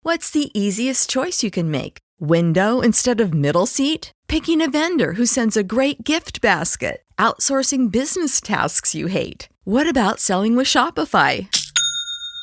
What's the easiest choice you can make? Window instead of middle seat? Picking a vendor who sends a great gift basket? Outsourcing business tasks you hate? What about selling with Shopify?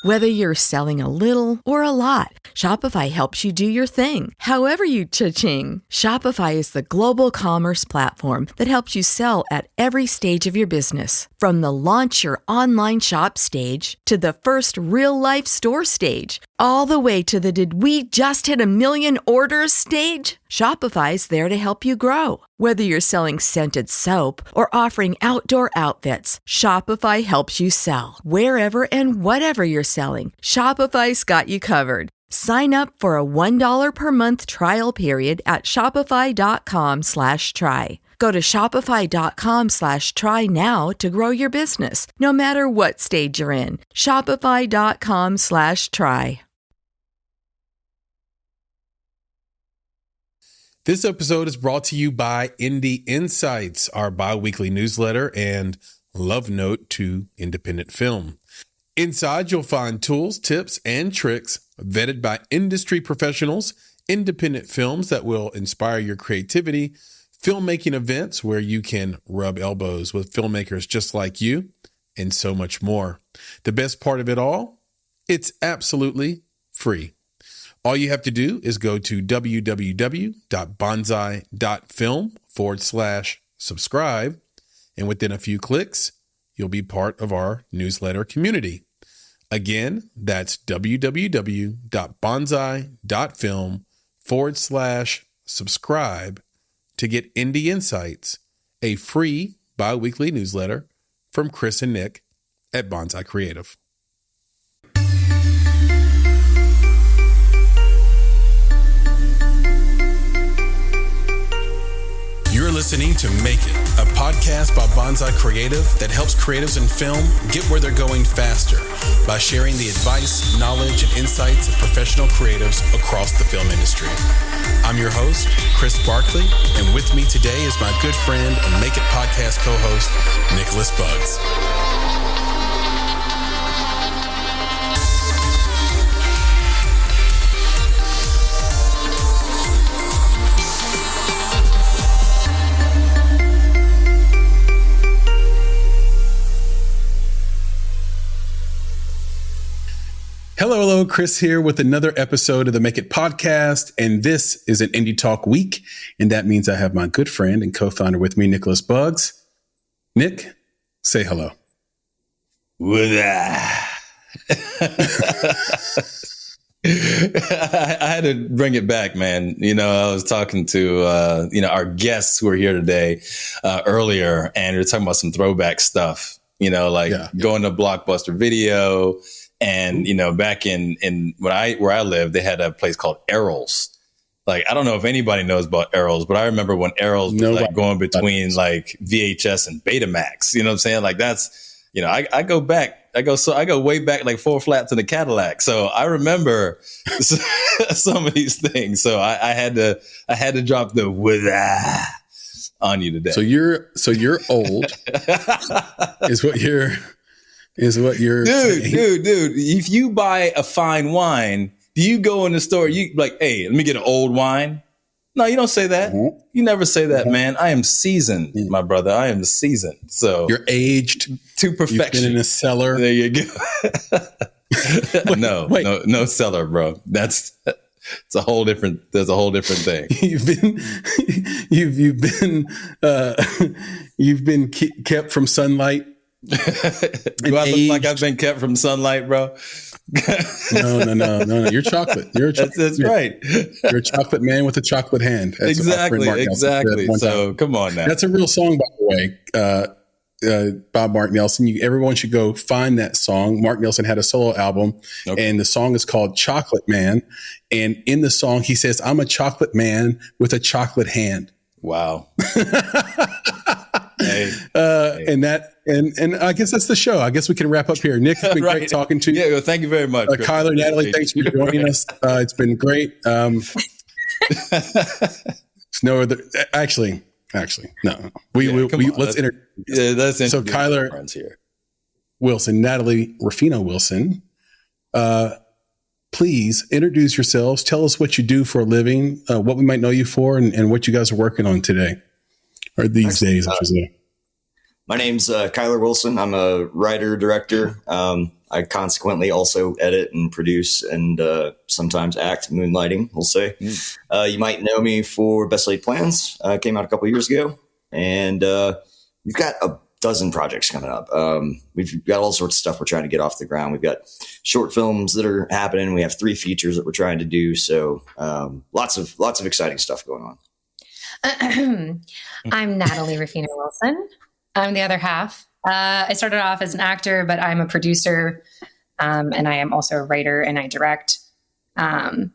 Whether you're selling a little or a lot, Shopify helps you do your thing, however you cha-ching. Shopify is the global commerce platform that helps you sell at every stage of your business. From the launch your online shop stage to the first real-life store stage, all the way to the did we just hit a million orders stage. Shopify's there to help you grow. Whether you're selling scented soap or offering outdoor outfits, Shopify helps you sell. Wherever and whatever you're selling, Shopify's got you covered. Sign up for a $1 per month trial period at shopify.com/try. Go to shopify.com/try now to grow your business, no matter what stage you're in. Shopify.com/try. This episode is brought to you by Indie Insights, our bi-weekly newsletter and love note to independent film. Inside, you'll find tools, tips, and tricks vetted by industry professionals, independent films that will inspire your creativity, filmmaking events where you can rub elbows with filmmakers just like you, and so much more. The best part of it all, it's absolutely free. All you have to do is go to www.bonsai.film/subscribe, and within a few clicks, you'll be part of our newsletter community. Again, that's www.bonsai.film/subscribe to get Indie Insights, a free bi-weekly newsletter from Chris and Nick at Bonsai Creative. You're listening to Make It, a podcast by Bonsai Creative that helps creatives in film get where they're going faster by sharing the advice, knowledge, and insights of professional creatives across the film industry. I'm your host, Chris Barkley, and with me today is my good friend and Make It podcast co-host, Nicholas Buggs. Hello, Chris here with another episode of the Make It podcast, and this is an Indie Talk week, and that means I have my good friend and co-founder with me, Nicholas Buggs. Nick, say hello. I had to bring it back, man. You know, I was talking to, our guests who are here today earlier, and we were talking about some throwback stuff, going to Blockbuster Video. And, back in where I lived, they had a place called Errol's. Like, I don't know if anybody knows about Errol's, but I remember when Errol's was like going between like VHS and Betamax, you know what I'm saying? Like that's, I go way back like 4 flats in a Cadillac. So I remember some of these things. So I had to drop the on you today. So you're old is what you're saying. Dude. If you buy a fine wine, do you go in the store? You like, hey, let me get an old wine. No, you don't say that. Mm-hmm. You never say that, man. I am seasoned, my brother. I am seasoned. So you're aged to perfection. You've been in a cellar. There you go. No cellar, bro. It's a whole different. There's a whole different thing. You've been kept from sunlight. Do I look like I've been kept from sunlight, bro? No. You're chocolate. That's right. You're a chocolate man with a chocolate hand. That's exactly. So come on now. That's a real song, by the way. By Mark Nelson. Everyone should go find that song. Mark Nelson had a solo album, and the song is called Chocolate Man. And in the song, he says, "I'm a chocolate man with a chocolate hand." Wow. And I guess that's the show. I guess we can wrap up here. Nick, it's been great talking to you. Yeah, well, thank you very much. Kyler, Natalie, thanks for joining us. It's been great. No other. Actually, no. Let's introduce. So Kyler friends here. Wilson, Natalie Ruffino Wilson, please introduce yourselves. Tell us what you do for a living, what we might know you for, and what you guys are working on today, or these days, I should say. My name's Kyler Wilson. I'm a writer, director. I consequently also edit and produce and sometimes act, moonlighting, we'll say. You might know me for Best Laid Plans. Came out a couple years ago. And we've got a dozen projects coming up. We've got all sorts of stuff we're trying to get off the ground. We've got short films that are happening. We have 3 features that we're trying to do. So lots of exciting stuff going on. I'm Natalie Ruffino Wilson. I'm the other half. I started off as an actor, but I'm a producer, and I am also a writer, and I direct. And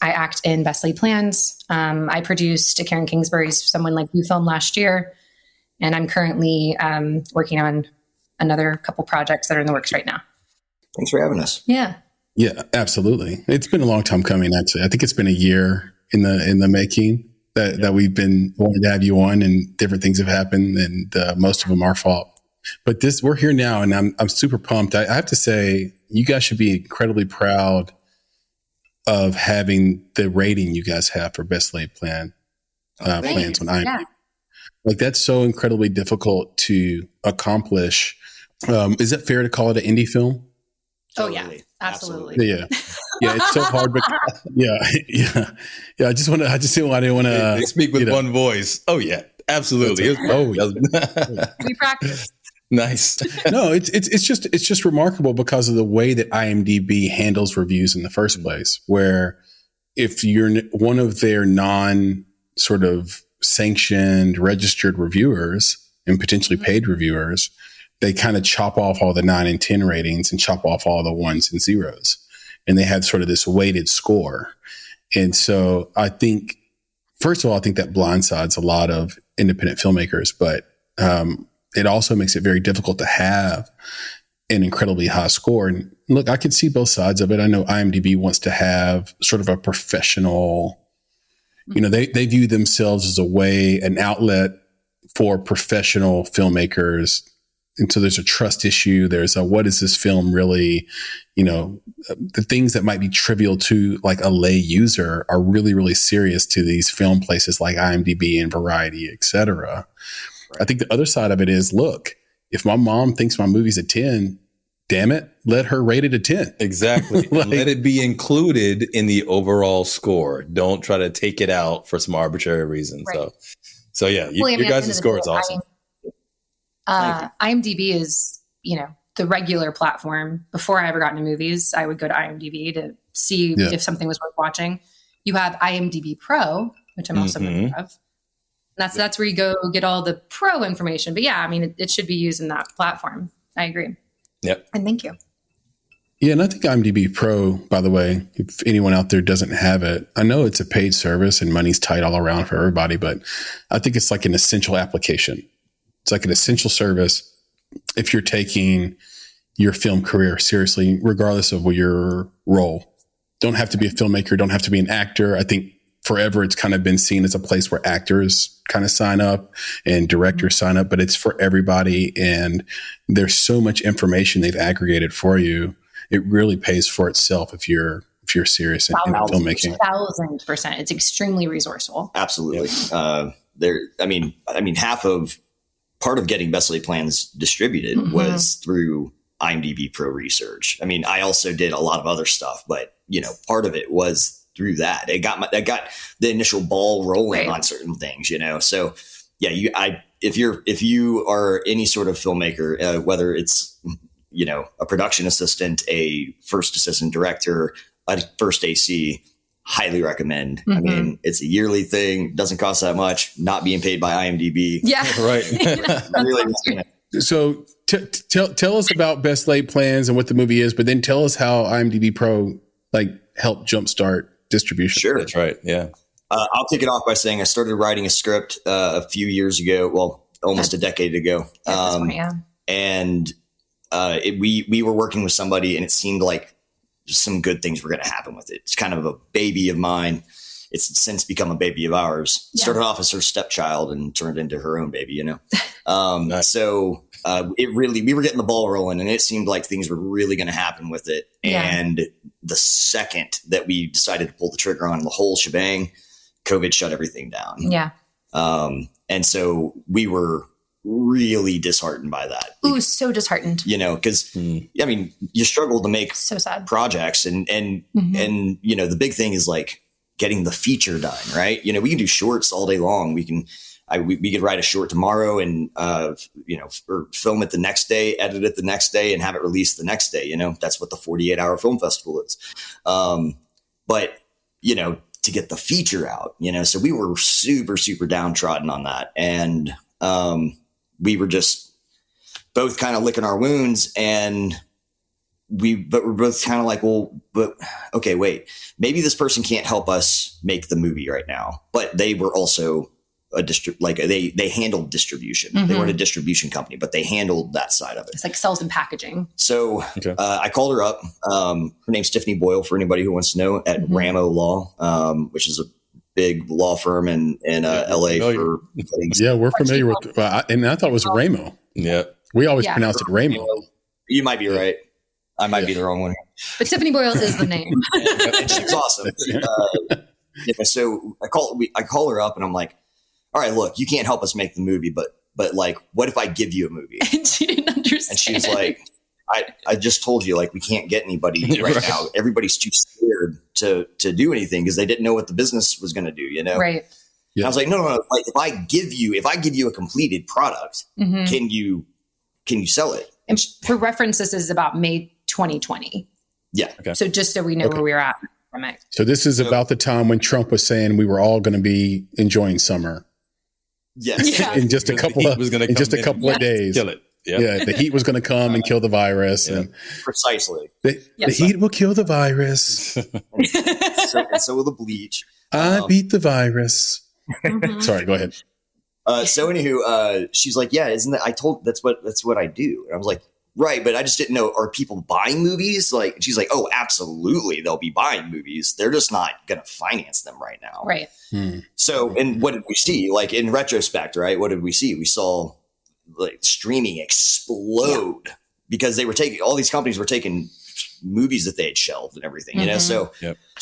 I act in Best Laid Plans. I produced a Karen Kingsbury's Someone Like You film last year, and I'm currently working on another couple projects that are in the works right now. Thanks for having us. Yeah. Yeah, absolutely. It's been a long time coming, actually. I think it's been a year in the making that we've been wanting to have you on, and different things have happened, and most of them are fault. But we're here now, and I'm super pumped. I have to say, you guys should be incredibly proud of having the rating you guys have for Best Laid Plans on IMDb. Yeah. Like, that's so incredibly difficult to accomplish. Is it fair to call it an indie film? Oh yeah, absolutely. Yeah. Yeah, it's so hard, but yeah. I just didn't want to. They speak with one voice. Oh yeah, absolutely. We practice. Nice. No, it's just remarkable because of the way that IMDb handles reviews in the first place. Where if you're one of their non sort of sanctioned, registered reviewers and potentially paid reviewers, they kind of chop off all the 9 and 10 ratings and chop off all the 1s and 0s. And they have sort of this weighted score. And so I think, first of all, I think that blindsides a lot of independent filmmakers, but it also makes it very difficult to have an incredibly high score. And look, I can see both sides of it. I know IMDb wants to have sort of a professional, they view themselves as an outlet for professional filmmakers. And so there's a trust issue. There's what is this film really, the things that might be trivial to like a lay user are really, really serious to these film places like IMDb and Variety, et cetera. Right. I think the other side of it is, look, if my mom thinks my movie's a 10, damn it, let her rate it a 10. Exactly. Let it be included in the overall score. Don't try to take it out for some arbitrary reason. Right. So yeah, your guys' score is awesome. IMDb is, the regular platform. Before I ever got into movies, I would go to IMDb to see if something was worth watching. You have IMDb Pro, which I'm also a member of. And that's where you go get all the pro information. But yeah, I mean, it should be used in that platform. I agree. Yep. And thank you. Yeah, and I think IMDb Pro, by the way, if anyone out there doesn't have it, I know it's a paid service and money's tight all around for everybody, but I think it's like an essential application. It's like an essential service if you're taking your film career seriously, regardless of your role. Don't have to be a filmmaker, don't have to be an actor. I think forever it's kind of been seen as a place where actors kind of sign up and directors sign up, but it's for everybody. And there's so much information they've aggregated for you. It really pays for itself if you're serious in filmmaking. 1,000%. It's extremely resourceful. Absolutely. Half of part of getting Best Laid Plans distributed was through IMDb Pro research. I mean, I also did a lot of other stuff, but part of it was through that. That got the initial ball rolling on certain things, So yeah, if you are any sort of filmmaker, whether it's, a production assistant, a first assistant director, a first AC, highly recommend. I mean, it's a yearly thing. Doesn't cost that much. Not being paid by IMDb. Yeah. Right. Really. So tell us about Best Laid Plans and what the movie is, but then tell us how IMDb Pro helped jumpstart distribution. Sure. That's right. Yeah. I'll kick it off by saying I started writing a script a few years ago. Well, almost a decade ago. And we were working with somebody, and it seemed like some good things were going to happen with it. It's kind of a baby of mine. It's since become a baby of ours. Yeah. Started off as her stepchild and turned into her own baby, Nice. So we were getting the ball rolling, and it seemed like things were really going to happen with it. Yeah. And the second that we decided to pull the trigger on the whole shebang, COVID shut everything down. Yeah. And so we were really disheartened by that. Ooh, so disheartened. Because I mean, you struggle to make so sad projects, and the big thing is like getting the feature done, right? We can do shorts all day long. We could write a short tomorrow and or film it the next day, edit it the next day, and have it released the next day. That's what the 48-hour film festival is. But to get the feature out, so we were super, super downtrodden on that. And we were just both kind of licking our wounds, and we're both kind of like, well, but okay, wait, maybe this person can't help us make the movie right now, but they were also they handled distribution. Mm-hmm. They weren't a distribution company, but they handled that side of it. It's like sales and packaging. So I called her up. Her name's Tiffany Boyle, for anybody who wants to know, at Ramo Law, which is a big law firm in LA. We're familiar with, and I thought it was Ramo. Yeah. We always pronounce it Ramo. You might be right. I might be the wrong one. But Tiffany Boyle is the name. And she's awesome. So I call her up, and I'm like, all right, look, you can't help us make the movie, but like, what if I give you a movie? And she didn't understand. And she was like, I just told you, like, we can't get anybody right now. Everybody's too scared to do anything because they didn't know what the business was going to do, Right. Yeah. I was like, no. Like, if I give you a completed product, can you sell it? And for reference, this is about May 2020. Yeah. Okay. So just so we know where we're at. So this is about the time when Trump was saying we were all going to be enjoying summer. Yes. Yeah. In just a couple of days. Kill it. Yep. Yeah. The heat was going to come and kill the virus. Yeah. And precisely. The heat will kill the virus. and so will the bleach. I beat the virus. Mm-hmm. Sorry, go ahead. So anywho, she's like, yeah, isn't that, that's what I do. And I was like, right. But I just didn't know, are people buying movies? Like, she's like, oh, absolutely. They'll be buying movies. They're just not going to finance them right now. Right. So, and what did we see? Like, in retrospect, right? What did we see? We saw like streaming explode because all these companies were taking movies that they had shelved and everything, So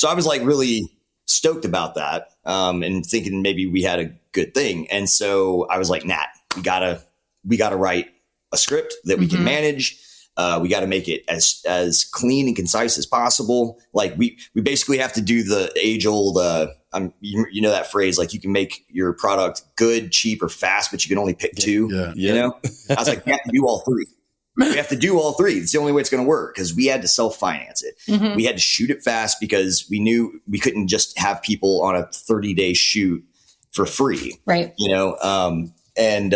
I was like really stoked about that, and thinking maybe we had a good thing. And so I was like, Nat, we gotta write a script that we can manage. We got to make it as clean and concise as possible. Like we basically have to do the age old, you know that phrase, like you can make your product good, cheap, or fast, but you can only pick two. I was like, we have to do all three. We have to do all three. It's the only way it's going to work, because we had to self-finance it. Mm-hmm. We had to shoot it fast because we knew we couldn't just have people on a 30-day shoot for free. Right. And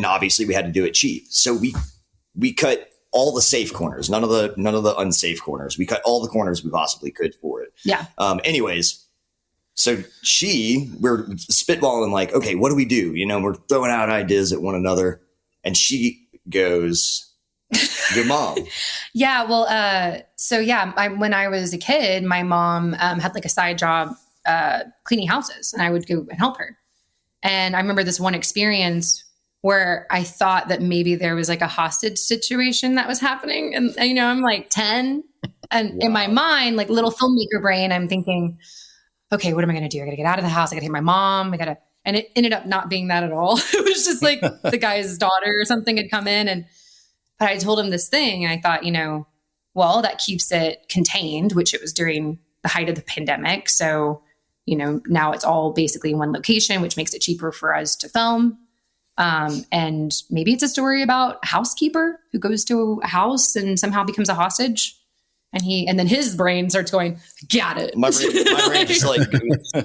obviously we had to do it cheap. So we cut all the safe corners, none of the unsafe corners. We cut all the corners we possibly could for it. Yeah. Anyways, so we're spitballing like, okay, what do we do? We're throwing out ideas at one another, and she goes, your mom. Yeah. Well, when I was a kid, my mom had like a side job cleaning houses, and I would go and help her. And I remember this one experience where I thought that maybe there was like a hostage situation that was happening. And I'm like 10, and in my mind, like little filmmaker brain, I'm thinking, okay, what am I going to do? I got to get out of the house. I got to hit my mom. And it ended up not being that at all. It was just like the guy's daughter or something had come in, but I told him this thing, and I thought, well, that keeps it contained, which it was during the height of the pandemic. So, now it's all basically in one location, which makes it cheaper for us to film. And maybe it's a story about a housekeeper who goes to a house and somehow becomes a hostage. And then his brain starts going, got it. My brain just like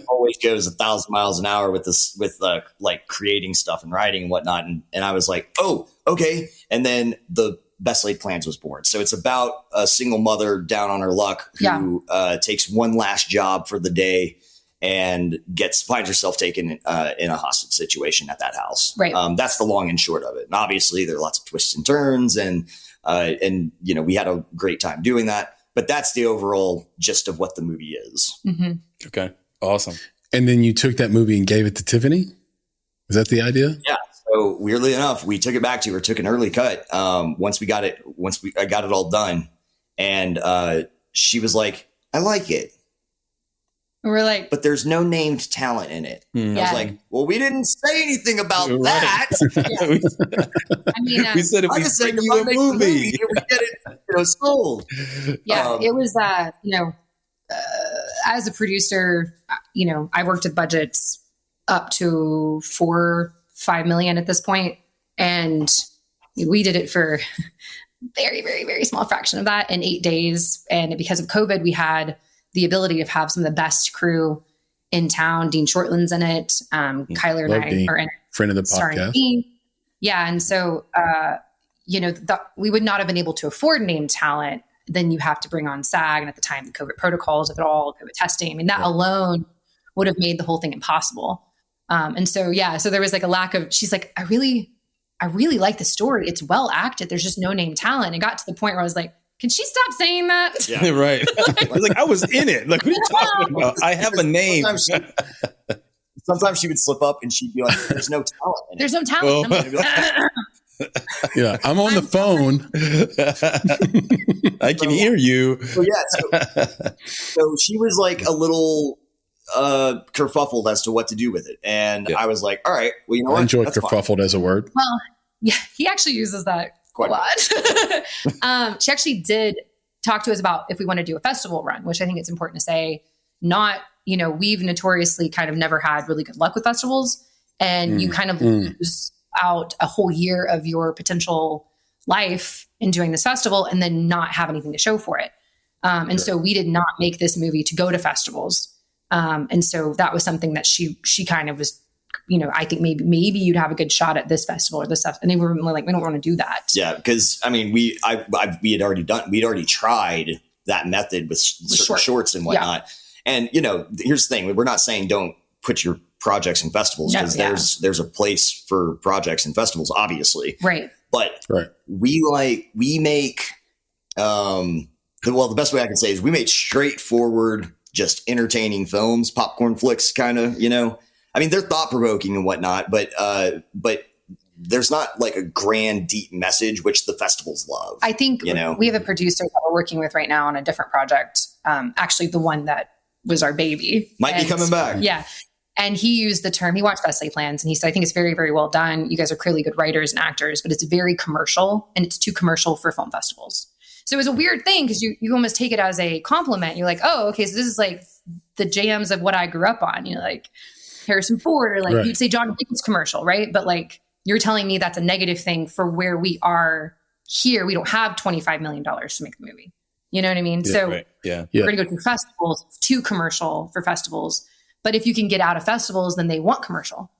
always goes 1,000 miles an hour with this, with like creating stuff and writing and whatnot. And I was like, oh, okay. And then the Best Laid Plans was born. So it's about a single mother down on her luck who takes one last job for the day and finds herself taken in a hostage situation at that house. Right. That's the long and short of it. And obviously there are lots of twists and turns, and we had a great time doing that. But that's the overall gist of what the movie is. Mm-hmm. Okay. Awesome. And then you took that movie and gave it to Tiffany? Is that the idea? Yeah. So weirdly enough, we took it back to her, took an early cut. Once I got it all done, and she was like, "I like it." We're like, but there's no named talent in it. Mm. I was like, well, we didn't say anything about that. I mean, we said if we bring you a movie, we get it sold. Yeah, it was, as a producer, I worked with budgets up to $4-5 million at this point, and we did it for very, very, very small fraction of that in 8 days. And because of COVID, we had the ability to have some of the best crew in town. Dean Shortland's in it. Kyler and I are in it. Friend of the podcast. Yeah. And so, we would not have been able to afford name talent. Then you have to bring on SAG. And at the time, the COVID protocols of it all, COVID testing. I mean, that alone would have made the whole thing impossible. So there was like a lack of, she's like, I really like the story. It's well acted. There's just no name talent. It got to the point where I was like, can she stop saying that? Yeah. Right. I was in it. Like, what are you talking about? I have a name. Sometimes she would slip up and she'd be like, there's no talent in it. There's no talent. Yeah, I'm on the phone. I can hear you. So she was like a little kerfuffled as to what to do with it. And I was like, all right, well, you know what? I enjoy kerfuffled as a word. Well, yeah, he actually uses that quite a lot. She actually did talk to us about if we want to do a festival run, which I think it's important to say, we've notoriously kind of never had really good luck with festivals, and you kind of lose out a whole year of your potential life in doing this festival and then not have anything to show for it. So we did not make this movie to go to festivals. And so that was something that she kind of was, I think maybe you'd have a good shot at this festival or this stuff. And they were like, we don't want to do that. Yeah. Because I mean, we'd already tried that method with certain shorts and whatnot. Yeah. And, here's the thing. We're not saying don't put your projects in festivals, because there's a place for projects in festivals, obviously. Right. But we make, the best way I can say is we make straightforward, just entertaining films, popcorn flicks, kind of, I mean, they're thought provoking and whatnot, but there's not like a grand, deep message, which the festivals love. I think we have a producer that we're working with right now on a different project. Actually, the one that was our baby might be coming back. Yeah. And he used the term, he watched Bestley Plans, and he said, I think it's very, very well done. You guys are clearly good writers and actors, but it's very commercial, and it's too commercial for film festivals. So it was a weird thing, because you almost take it as a compliment. You're like, oh, okay, so this is like the jams of what I grew up on, like Harrison Ford, or like you'd say John Dickens commercial, right? But like, you're telling me that's a negative thing for where we are here. We don't have $25 million to make the movie. You know what I mean? Yeah, so we're going to go through festivals. It's too commercial for festivals. But if you can get out of festivals, then they want commercial,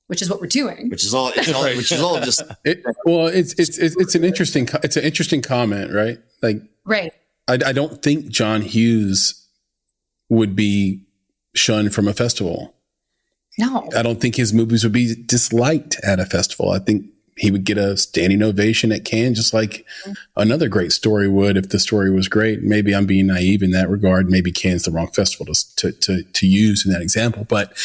which is what we're doing. Which is all just. It's an interesting comment, right? Like, right. I don't think John Hughes would be shunned from a festival. No, I don't think his movies would be disliked at a festival. I think he would get a standing ovation at Cannes, just like another great story would if the story was great. Maybe I'm being naive in that regard. Maybe Cannes the wrong festival to use in that example. But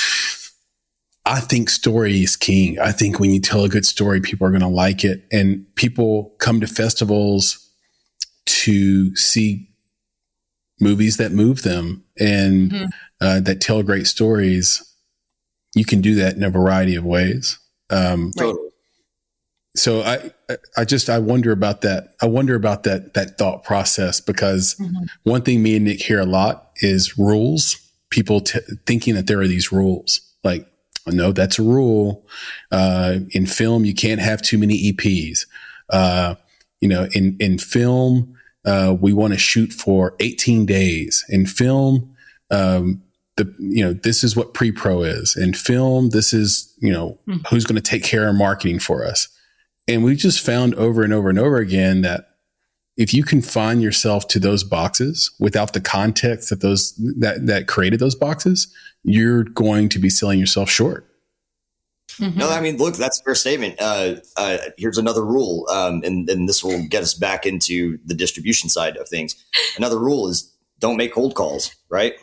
I think story is king. I think when you tell a good story, people are going to like it. And people come to festivals to see movies that move them and that tell great stories. You can do that in a variety of ways. So I wonder about that. I wonder about that thought process, because one thing me and Nick hear a lot is rules. People thinking that there are these rules. Like, no, that's a rule. In film, you can't have too many EPs. In film, we want to shoot for 18 days. In film, this is what pre-pro is. In film, this is, who's going to take care of marketing for us. And we just found over and over and over again that if you confine yourself to those boxes without the context that created those boxes, you're going to be selling yourself short. No, I mean, look, that's a fair statement. Here's another rule, and this will get us back into the distribution side of things. Another rule is don't make cold calls, right?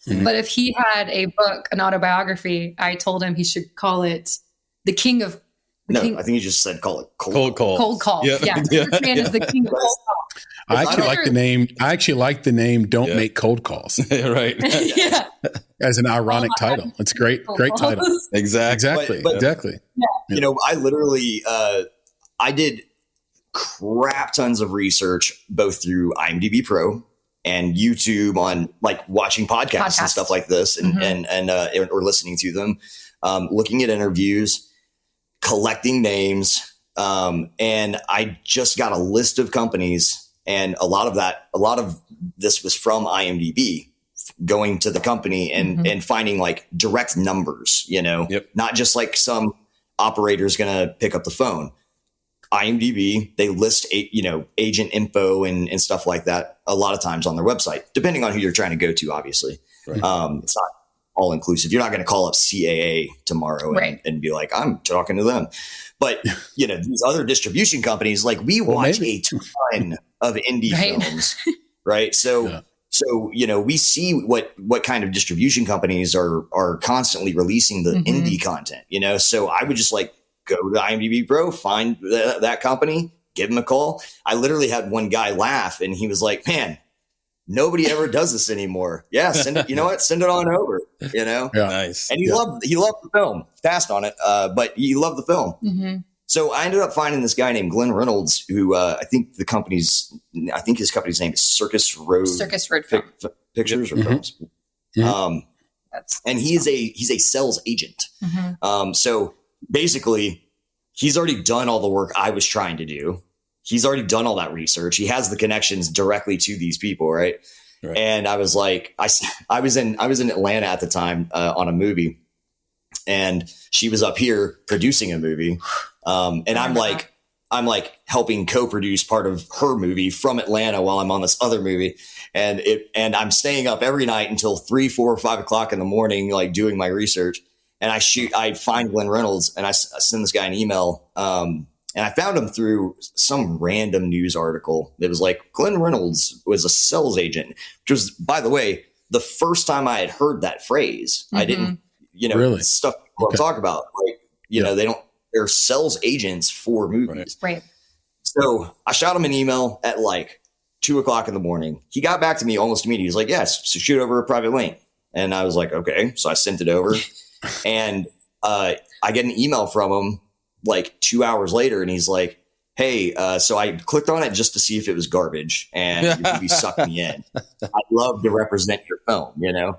Mm-hmm. But if he had a book, an autobiography, I told him he should call it The King of No, I think you just said cold call. Cold call. Yeah. Yeah. Man is the king of cold call. I actually like the name. I actually like the name. Don't make cold calls. Right. Yeah. As an ironic title. It's great. Great title. Exactly. Exactly. You know, I literally, I did crap tons of research both through IMDb Pro and YouTube on like watching podcasts and stuff like this and or listening to them, looking at interviews, collecting names. And I just got a list of companies, and a lot of this was from IMDb, going to the company and finding like direct numbers, you know, not just like some operator's going to pick up the phone. IMDb, they list, agent info and stuff like that a lot of times on their website, depending on who you're trying to go to, obviously. Right. It's not all inclusive. You're not going to call up CAA tomorrow and be like, I'm talking to them. But, you know, these other distribution companies, like we watch a ton of indie films, right? So, you know, we see what kind of distribution companies are constantly releasing the indie content, you know? So I would just like, go to IMDb Pro, find that company, give them a call. I literally had one guy laugh, and he was like, man, nobody ever does this anymore. Yeah, send it. You know what? Send it on over, you know? Yeah. Nice. And he loved the film. Passed on it, but he loved the film. Mm-hmm. So I ended up finding this guy named Glenn Reynolds, who I think his company's name is Circus Road Pictures or Films. Mm-hmm. And he's a sales agent. Mm-hmm. So basically, he's already done all the work I was trying to do. He's already done all that research. He has the connections directly to these people, right? And I was like, I was in Atlanta at the time on a movie, and she was up here producing a movie, and I'm like helping co-produce part of her movie from Atlanta while I'm on this other movie, and I'm staying up every night until 3, 4, 5 o'clock in the morning, like doing my research. And I find Glenn Reynolds, and I send this guy an email. And I found him through some random news article. It was like, Glenn Reynolds was a sales agent, which was, by the way, the first time I had heard that phrase. I didn't, really? Stuff people talk about. Like, they're sales agents for movies. Right. So I shot him an email at like 2 o'clock in the morning. He got back to me almost immediately. He was like, yes, so shoot over a private link. And I was like, okay. So I sent it over. And I get an email from him like 2 hours later, and he's like, hey, so I clicked on it just to see if it was garbage, and your movie sucked me in. I'd love to represent your film, you know?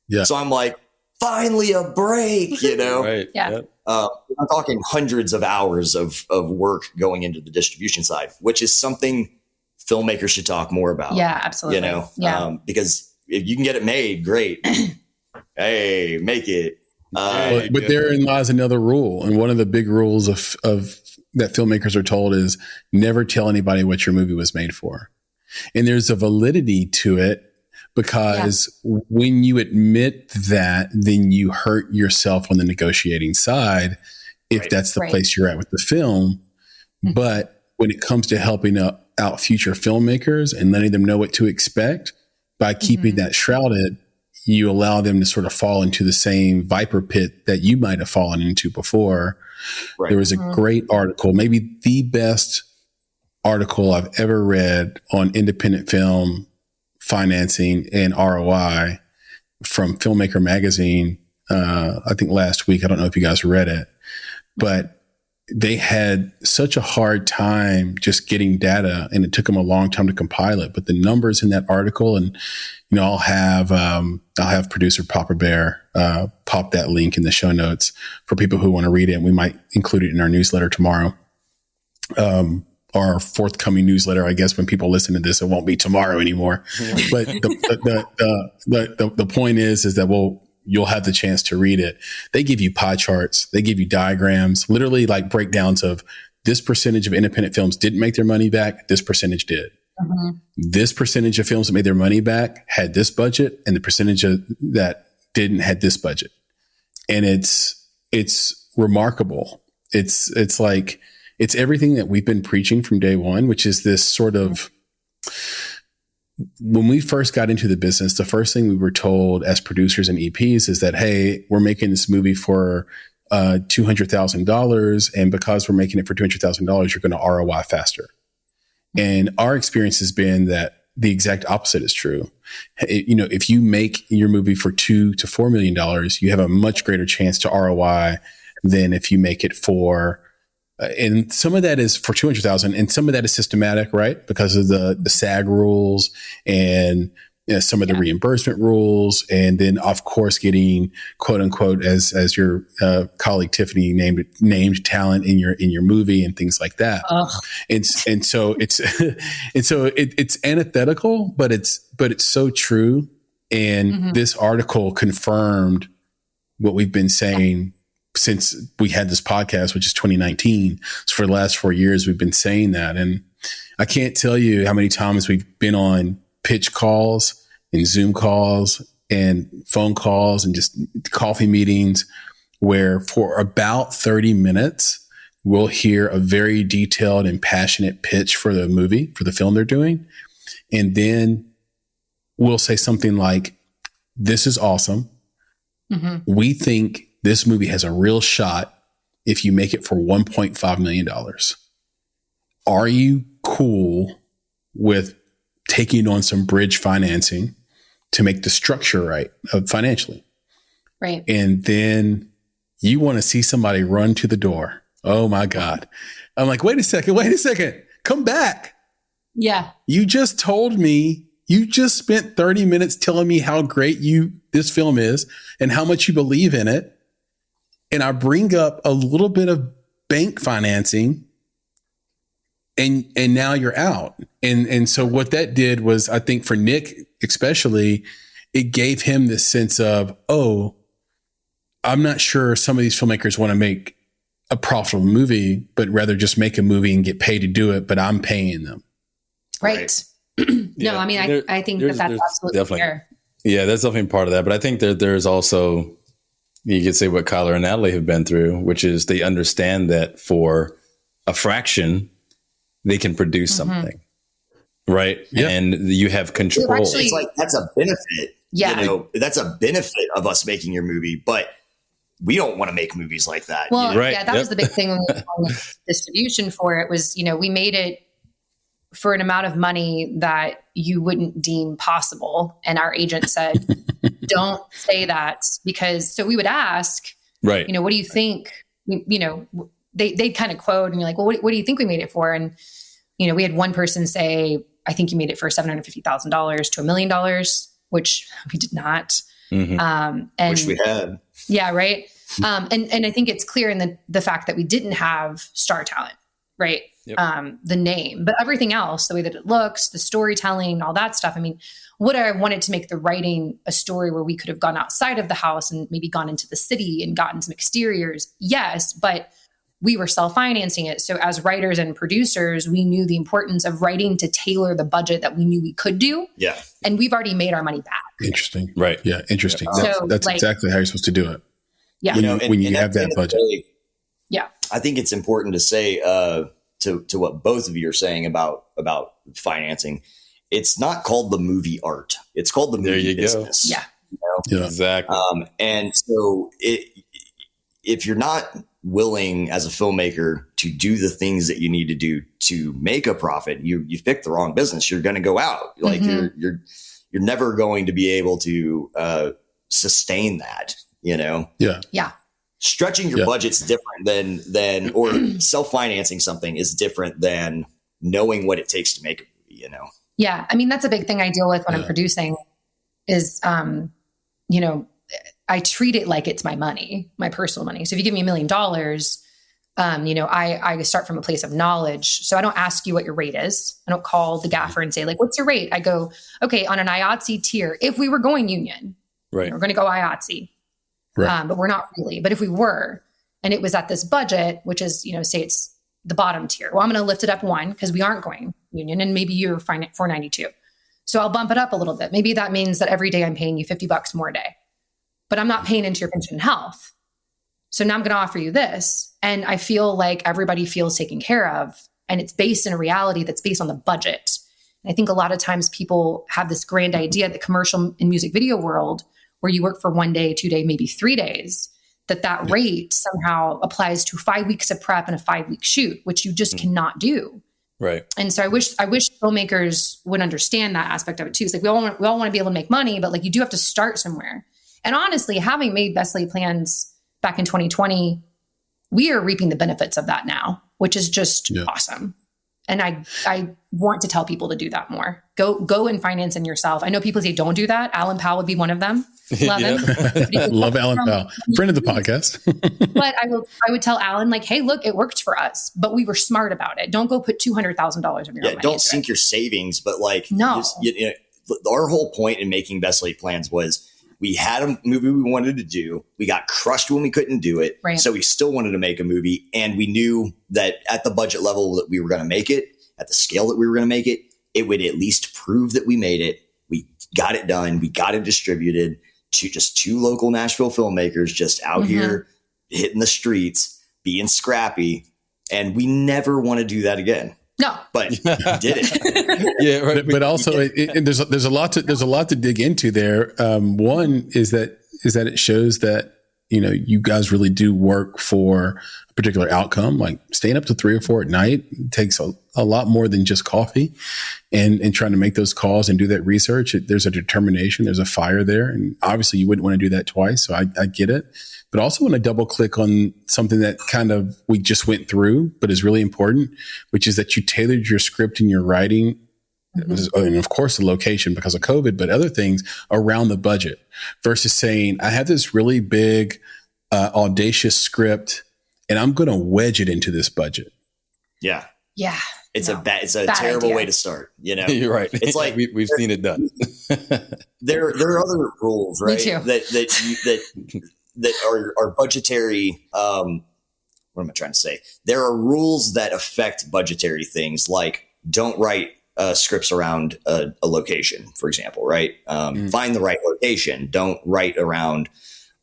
Yeah. So I'm like, finally a break, you know? Right. Yeah. I'm talking hundreds of hours of work going into the distribution side, which is something filmmakers should talk more about. Yeah, absolutely. You know? Yeah. Because if you can get it made, great. Hey, make it. But therein lies another rule, and one of the big rules of that filmmakers are told is never tell anybody what your movie was made for. And there's a validity to it, because when you admit that, then you hurt yourself on the negotiating side, if that's the place you're at with the film. Mm-hmm. But when it comes to helping out future filmmakers and letting them know what to expect, by keeping that shrouded, you allow them to sort of fall into the same viper pit that you might have fallen into before. Right. There was a great article, maybe the best article I've ever read on independent film financing and ROI, from Filmmaker magazine, I think last week. I don't know if you guys read it, but they had such a hard time just getting data, and it took them a long time to compile it. But the numbers in that article, and I'll have producer Popper Bear pop that link in the show notes for people who want to read it. And we might include it in our newsletter tomorrow. Our forthcoming newsletter, I guess when people listen to this, it won't be tomorrow anymore. But the point is that you'll have the chance to read it. They give you pie charts, they give you diagrams, literally like breakdowns of this percentage of independent films didn't make their money back, this percentage did. Mm-hmm. This percentage of films that made their money back had this budget, and the percentage that didn't had this budget. And it's remarkable. It's like, it's everything that we've been preaching from day one, which is this sort of, when we first got into the business, the first thing we were told as producers and EPs is that, hey, we're making this movie for, $200,000. And because we're making it for $200,000, you're going to ROI faster. And our experience has been that the exact opposite is true. If you make your movie for $2 to $4 million, you have a much greater chance to ROI than if you make it for, and some of that is for 200,000 and some of that is systematic, right? Because of the SAG rules and some of the reimbursement rules. And then of course, getting quote unquote, as your colleague Tiffany named talent in your movie and things like that. And so it's antithetical, but it's so true. And this article confirmed what we've been saying since we had this podcast, which is 2019. So for the last 4 years, we've been saying that. And I can't tell you how many times we've been on pitch calls and Zoom calls and phone calls and just coffee meetings where for about 30 minutes, we'll hear a very detailed and passionate pitch for the movie, for the film they're doing. And then we'll say something like, this is awesome. We think this movie has a real shot if you make it for $1.5 million. Are you cool with taking on some bridge financing to make the structure right financially? Right. And then you want to see somebody run to the door. Oh my God. I'm like, wait a second. Come back. Yeah. You just told me, you just spent 30 minutes telling me how great this film is and how much you believe in it. And I bring up a little bit of bank financing and now you're out. And so what that did was, I think for Nick especially, it gave him this sense of, oh, I'm not sure some of these filmmakers want to make a profitable movie, but rather just make a movie and get paid to do it, but I'm paying them. Right. No, I mean, I think that's absolutely fair. Yeah, that's definitely part of that. But I think there's also, you could say what Kyler and Natalie have been through, which is they understand that for a fraction, they can produce something. Right. Yep. And you have control. It's like, that's a benefit. Yeah. That's a benefit of us making your movie, but we don't want to make movies like that. Well, that was the big thing when we were on distribution for it was, we made it for an amount of money that you wouldn't deem possible. And our agent said, don't say that, because so we would ask, right, what do you think? They'd kind of quote and you're like, well, what do you think we made it for? And, we had one person say, I think you made it for $750,000 to $1 million, which we did not. And which we had. Yeah. Right. And I think it's clear in the fact that we didn't have star talent, right? Yep. The name, but everything else, the way that it looks, the storytelling, all that stuff. I mean, would I wanted to make the writing a story where we could have gone outside of the house and maybe gone into the city and gotten some exteriors? Yes, but we were self-financing it. So as writers and producers, we knew the importance of writing to tailor the budget that we knew we could do. Yeah. And we've already made our money back. Interesting. Right. Yeah. Interesting. That's exactly how you're supposed to do it. Yeah. When you have that budget. Yeah. I think it's important to say, to what both of you are saying about financing, it's not called the movie art. It's called the movie business. Yeah. Yeah. Exactly. And so if you're not willing as a filmmaker to do the things that you need to do to make a profit, you've picked the wrong business. You're going to go out. Like you're never going to be able to sustain that, Yeah. Yeah. Stretching your budget's different than or self-financing something is different than knowing what it takes to make a movie, Yeah. I mean, that's a big thing I deal with when I'm producing is, I treat it like it's my money, my personal money. So if you give me $1 million, I start from a place of knowledge. So I don't ask you what your rate is. I don't call the gaffer and say, like, what's your rate? I go, okay, on an IATSE tier, if we were going union, right, we're going to go IATSE. Right. But we're not really. But if we were, and it was at this budget, which is, say it's the bottom tier, well, I'm going to lift it up one because we aren't going union, and maybe you're fine at $492. So I'll bump it up a little bit. Maybe that means that every day I'm paying you $50 more a day, but I'm not paying into your pension and health. So now I'm going to offer you this. And I feel like everybody feels taken care of. And it's based in a reality that's based on the budget. And I think a lot of times people have this grand idea, the commercial and music video world, where you work for 1 day, 2 days, maybe 3 days. that rate somehow applies to 5 weeks of prep and a 5-week shoot, which you just cannot do. Right. And so I wish filmmakers would understand that aspect of it too. It's like we all want to be able to make money, but like you do have to start somewhere. And honestly, having made best laid plans back in 2020, we are reaping the benefits of that now, which is just awesome. And I want to tell people to do that more. Go and finance in yourself. I know people say don't do that. Alan Powell would be one of them. Love him. Love Alan Powell, friend of the podcast. But I would tell Alan, like, hey, look, it worked for us, but we were smart about it. Don't go put $200,000 of your own money. Don't sink your savings, but like, no. Our whole point in making best laid plans was we had a movie we wanted to do. We got crushed when we couldn't do it. Right. So we still wanted to make a movie. And we knew that at the budget level that we were going to make it, at the scale that we were going to make it, it would at least prove that we made it. We got it done. We got it distributed to just 2 local Nashville filmmakers just out here hitting the streets, being scrappy. And we never want to do that again. No, but we did it. Yeah, right. But also, there's a lot to dig into there. One is that it shows that you guys really do work for a particular outcome. Like staying up to 3 or 4 at night takes a lot more than just coffee, and trying to make those calls and do that research. There's a determination. There's a fire there, and obviously you wouldn't want to do that twice. So I get it. But also want to double click on something that kind of we just went through, but is really important, which is that you tailored your script and your writing, and of course the location because of COVID, but other things around the budget versus saying, I have this really big, audacious script and I'm going to wedge it into this budget. Yeah. Yeah. It's a terrible way to start. You're right. It's like we've seen it done. There are other rules, right? Me too. That are budgetary. What am I trying to say? There are rules that affect budgetary things, like don't write scripts around a location, for example, right? Find the right location. Don't write around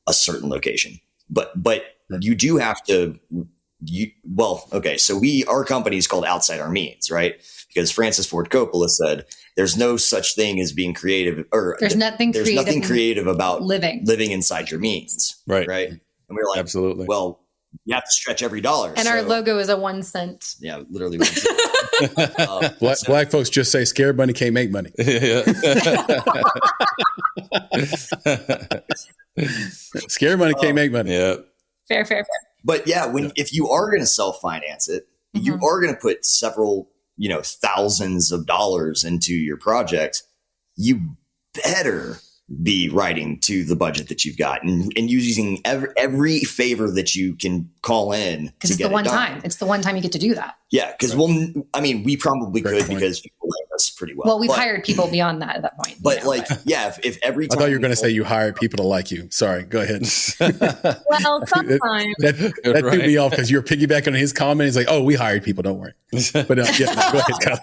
a certain location. But you do have to. So our company is called Outsideourmeans, right? Because Francis Ford Coppola said there's no such thing as being creative, or there's nothing creative about living inside your means. Right. And we were like, absolutely. Well, you have to stretch every dollar. And our logo is a 1 cent. Yeah, literally 1 cent. Black folks just say scared money can't make money. Scared money can't make money. Yeah. Fair. But yeah, if you are going to self-finance it, you are going to put several, thousands of dollars into your project. You better be writing to the budget that you've got and using every favor that you can call in. Because it's the one time. It's the one time you get to do that. Yeah. Because we probably could because people like us pretty well. Well, we've hired people beyond that at that point. But if every time I thought you were going to say you hired people to like you. Sorry. Go ahead. Well, sometimes. That threw me off because you were piggybacking on his comment. He's like, oh, we hired people. Don't worry. But go ahead, Kyler.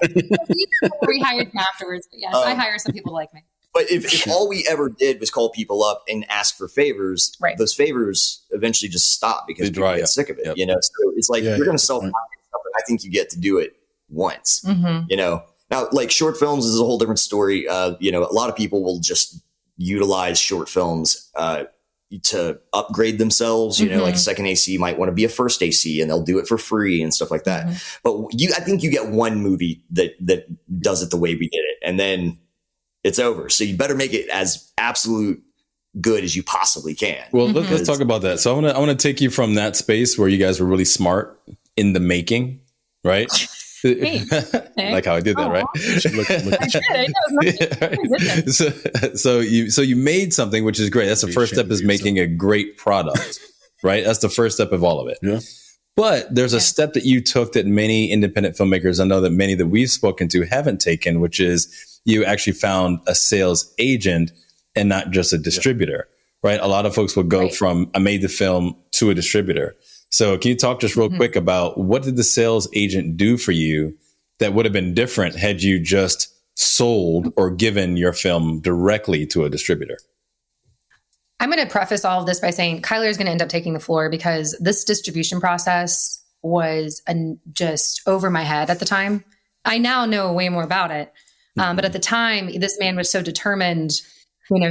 We hired him afterwards. But yes, I hire some people like me. But if all we ever did was call people up and ask for favors, those favors eventually just stop because people get sick of it. Yep. So it's like you're going to self-finance stuff, but I think you get to do it once. Now, like short films is a whole different story. A lot of people will just utilize short films to upgrade themselves. Like second AC might want to be a first AC, and they'll do it for free and stuff like that. But I think you get one movie that does it the way we did it, and then it's over. So you better make it as absolute good as you possibly can. Well, let's talk about that. So I want to take you from that space where you guys were really smart in the making, right? Like how I did that, right? So you made something, which is great. That's the first step, is making a great product, right? That's the first step of all of it. Yeah. But there's a step that you took that many independent filmmakers, I know that many that we've spoken to, haven't taken, which is you actually found a sales agent and not just a distributor, right? A lot of folks will go from I made the film to a distributor. So can you talk just real quick about what did the sales agent do for you that would have been different had you just sold or given your film directly to a distributor? I'm going to preface all of this by saying Kyler is going to end up taking the floor because this distribution process was just over my head at the time. I now know way more about it. But at the time, this man was so determined,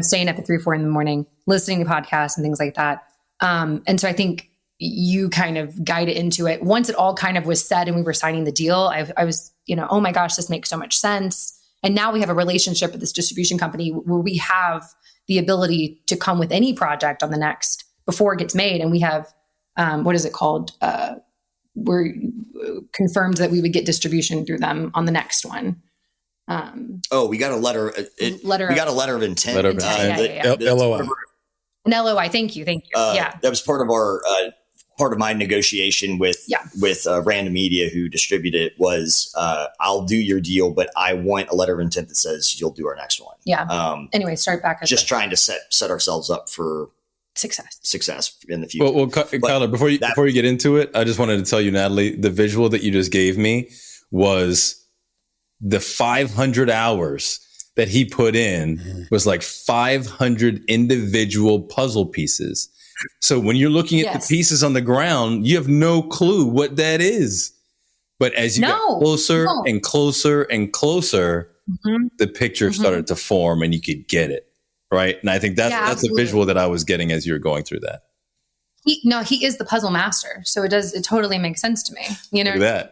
staying up at 3 or 4 in the morning, listening to podcasts and things like that. And so I think you kind of guide it into it. Once it all kind of was said and we were signing the deal, I was, oh my gosh, this makes so much sense. And now we have a relationship with this distribution company where we have the ability to come with any project on the next before it gets made. And we have, what is it called? We're confirmed that we would get distribution through them on the next one. We got a letter. We got a letter of intent. Letter of intent. LOI. An LOI. Thank you. Yeah. That was part of our, part of my negotiation with Random Media, who distributed it, was I'll do your deal, but I want a letter of intent that says you'll do our next one. Yeah. Anyway, start back. Just trying to set ourselves up for success in the future. Well, Kyler, before you get into it, I just wanted to tell you, Natalie, the visual that you just gave me was the 500 hours that he put in was like 500 individual puzzle pieces. So when you're looking at the pieces on the ground, you have no clue what that is. But as you got closer and closer and closer, the picture started to form and you could get it. Right. And I think that's the visual that I was getting as you were going through that. He is the puzzle master. So it totally makes sense to me. Look at that.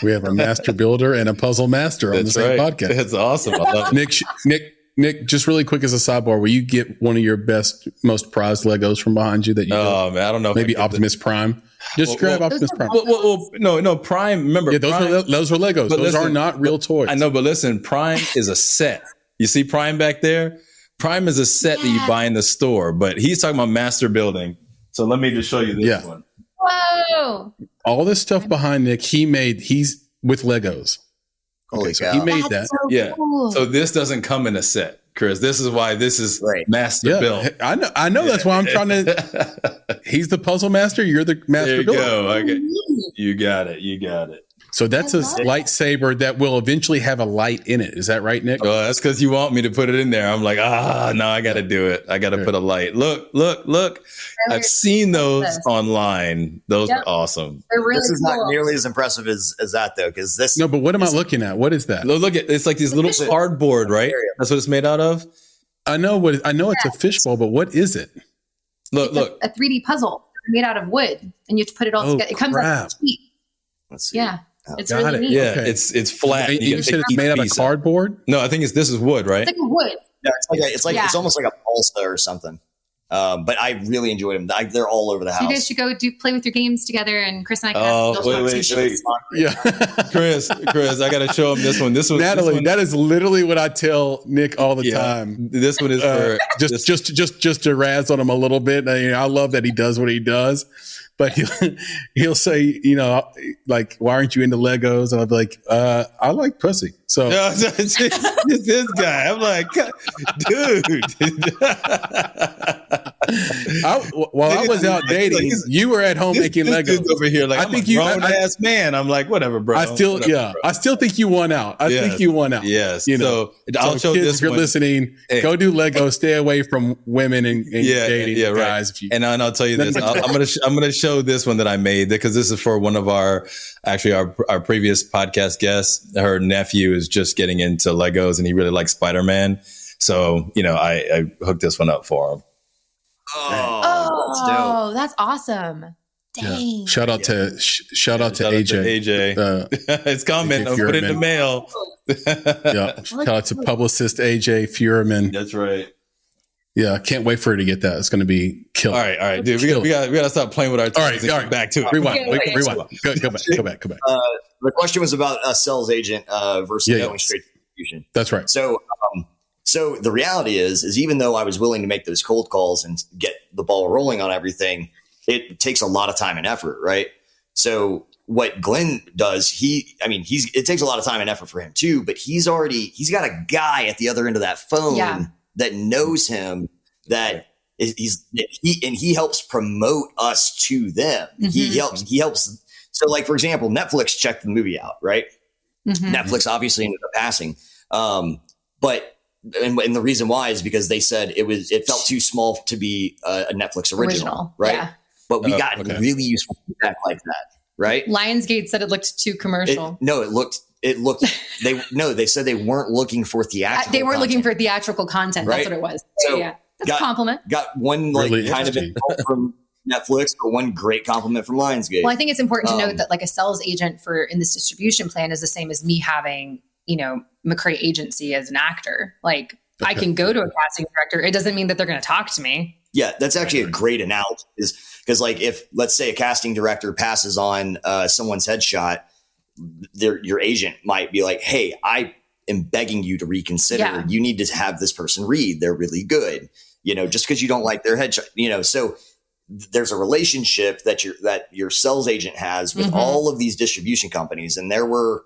We have a master builder and a puzzle master on the same podcast. That's awesome. I love it. Nick, just really quick as a sidebar, will you get one of your most prized Legos from behind you that you man, I don't know. Maybe Optimus Prime. Just grab Optimus Prime. No, Prime. Remember, those are Legos. Those are not real toys. I know, but listen, Prime is a set. You see Prime back there? Prime is a set that you buy in the store, but he's talking about master building. So let me just show you this one. Whoa! All this stuff behind Nick, he's with Legos. Holy cow. He made that. So cool. So this doesn't come in a set, Chris. This is why this is master built. I know. That's why I'm trying to. He's the puzzle master. You're the master builder. Go. Okay. You got it. So that's a lightsaber that will eventually have a light in it. Is that right, Nick? Oh, that's because you want me to put it in there. I'm like, no, I got to do it. I got to put a light. Look. I've seen those online. Those are awesome. They're really this is not nearly as impressive as that, though, because this. No, but what am I looking at? What is that? Look at it's like these little cardboard, right? That's what it's made out of. I know it's a fishbowl, but what is it? Look. A 3D puzzle made out of wood, and you have to put it all together. It comes out of sheet. Let's see. Yeah. It's really neat. Yeah, it's flat. And you said it's made out of cardboard? No, I think this is wood, right? It's like wood. Yeah, it's almost like a balsa or something. But I really enjoyed them. They're all over the house. So you guys should go play with your games together, and Chris and I can wait. Yeah. Chris, I got to show him this one. Natalie, that is literally what I tell Nick all the time. This one is for just to razz on him a little bit. I love that he does what he does. But he'll say, like, why aren't you into Legos? And I'll be like, I like pussy. So this guy, I'm like, dude. While I was out dating, you were at home making Legos over here. Like, I think you grown-ass man. I'm like, whatever, bro. I still think you won out. I think you won out. Yes. So I'll show kids, this. If you're listening, go do Legos. Stay away from women and dating guys. If you, and I'll tell you this. I'm gonna show this one that I made because this is for one of our previous podcast guests. Her nephew is just getting into Legos and he really likes Spider-Man. So, I hooked this one up for him. Oh, that's awesme. Dang. Yeah. Shout out to AJ. It's coming. I'll put it in the mail. Shout out to publicist AJ Furman. That's right. Yeah, I can't wait for her to get that. It's going to be killer. All right, dude. We got to stop playing with our toys. All right. Back to it. Rewind. Go back. The question was about a sales agent versus going straight to distribution. That's right. So the reality is even though I was willing to make those cold calls and get the ball rolling on everything, it takes a lot of time and effort, right? So what Glenn does, it takes a lot of time and effort for him too, but he's got a guy at the other end of that phone that knows him, that he helps promote us to them. Mm-hmm. He helps. So like, for example, Netflix checked the movie out, right? Mm-hmm. Netflix obviously ended up passing. But the reason why is because they said it felt too small to be a Netflix original. Right? Yeah. But we got really useful feedback like that, right? Lionsgate said it looked too commercial. They said they weren't looking for theatrical. They weren't looking for theatrical content. Right? That's what it was. So that's a compliment. Got one kind of insult Netflix, but one great compliment from Lionsgate. Well, I think it's important to note that like a sales agent in this distribution plan is the same as me having, McCrae agency as an actor. Like I can go to a casting director. It doesn't mean that they're going to talk to me. Yeah, that's actually a great analogy, is because like if, let's say, a casting director passes on someone's headshot, your agent might be like, hey, I am begging you to reconsider. Yeah. You need to have this person read. They're really good. Just because you don't like their headshot, so there's a relationship that your sales agent has with all of these distribution companies. And there were,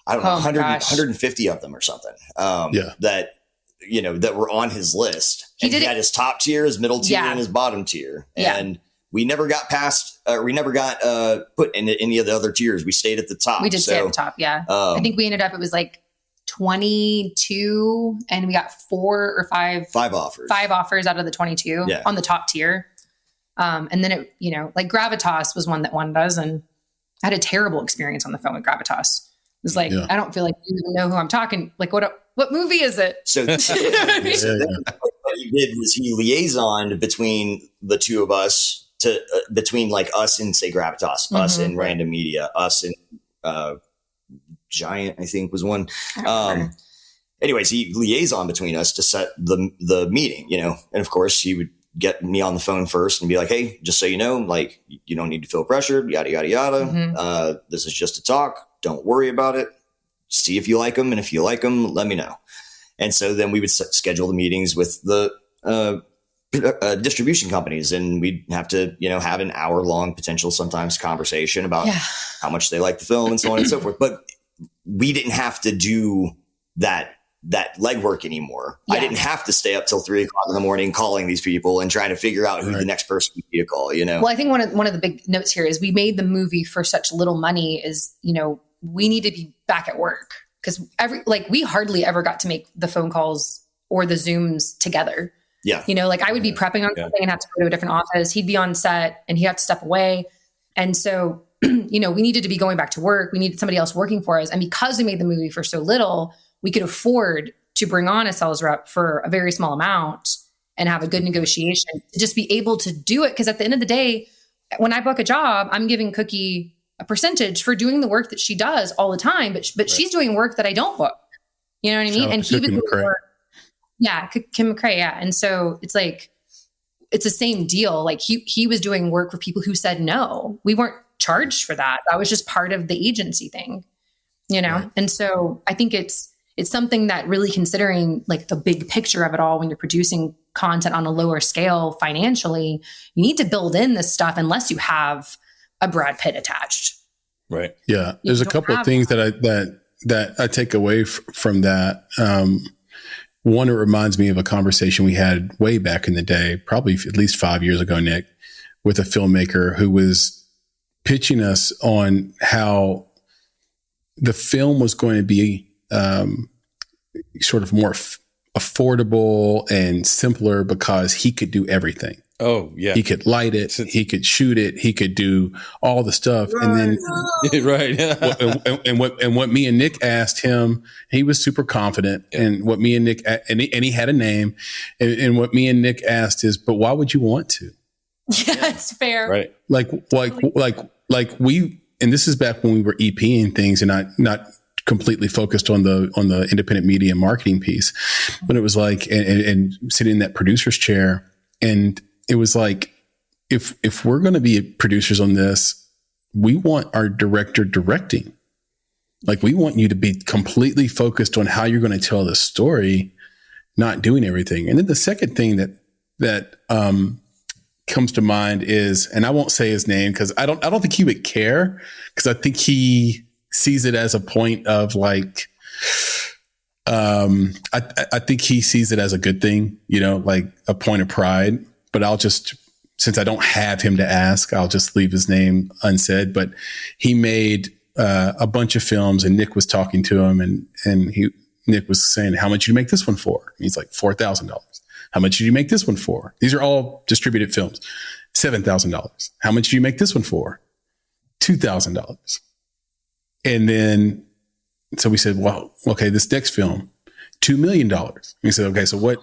I don't know, 150 of them or something that were on his list. He had his top tier, his middle tier, and his bottom tier. And we never got put into any of the other tiers. We stayed at the top. We did stay at the top. Yeah. I think we ended up, it was like 22 and we got 4 or 5 offers out of the 22 on the top tier. And then it, like Gravitas was one that wanted us, and I had a terrible experience on the phone with Gravitas. It was like, I don't feel like you even know who I'm talking. Like, what movie is it? So what he did was he liaisoned between the two of us between like us and say Gravitas, us and Random Media, us and Giant, I think was one. Anyways, he liaisoned between us to set the meeting, and of course he would get me on the phone first and be like, hey, just so you know, like, you don't need to feel pressured, yada, yada, yada. This is just a talk. Don't worry about it. See if you like them. And if you like them, let me know. And so then we would schedule the meetings with the distribution companies, and we'd have to, have an hour-long potential sometimes conversation about how much they like the film and so on and so forth. But we didn't have to do that legwork anymore. I didn't have to stay up till 3 o'clock in the morning calling these people and trying to figure out who the next person would be to call, Well, I think one of the big notes here is we made the movie for such little money is, we need to be back at work, because we hardly ever got to make the phone calls or the Zooms together. Yeah. I would be prepping on something and have to go to a different office. He'd be on set and he'd have to step away. And so, we needed to be going back to work. We needed somebody else working for us. And because we made the movie for so little, we could afford to bring on a sales rep for a very small amount and have a good negotiation to just be able to do it. Because at the end of the day, when I book a job, I'm giving Cookie a percentage for doing the work that she does all the time, but she's doing work that I don't book. You know what I mean? And he was doing work. Yeah, Kim McCrae. Yeah. And so it's like, it's the same deal. Like he was doing work for people who said no. We weren't charged for that. That was just part of the agency thing, Right. And so I think it's something that really, considering like the big picture of it all, when you're producing content on a lower scale financially, you need to build in this stuff unless you have a Brad Pitt attached. Right. Yeah. There's a couple of things that I take away from that. One, it reminds me of a conversation we had way back in the day, probably at least 5 years ago, Nick, with a filmmaker who was pitching us on how the film was going to be sort of more affordable and simpler because he could do everything. Oh, yeah. He could light it. He could shoot it. He could do all the stuff. Right. And then, right. and what me and Nick asked him, he was super confident. Yeah. And what me and Nick, and he had a name. And what me and Nick asked is, but why would you want to? Yeah, it's fair. Right. Like we, and this is back when we were EPing things and not completely focused on the independent media marketing piece, but it was like, and sitting in that producer's chair, and it was like, if we're going to be producers on this, we want our director directing. Like, we want you to be completely focused on how you're going to tell the story, not doing everything. And then the second thing that comes to mind is, and I won't say his name because I don't think he would care, because I think he sees it as a point of like, I think he sees it as a good thing, like a point of pride. But I'll just, since I don't have him to ask, I'll just leave his name unsaid. But he made a bunch of films, and Nick was talking to him, and Nick was saying, "How much did you make this one for?" And he's like, $4,000. How much did you make this one for? These are all distributed films. $7,000. How much did you make this one for? $2,000. And then, so we said, well, okay, this next film, $2 million. And he said, okay, so what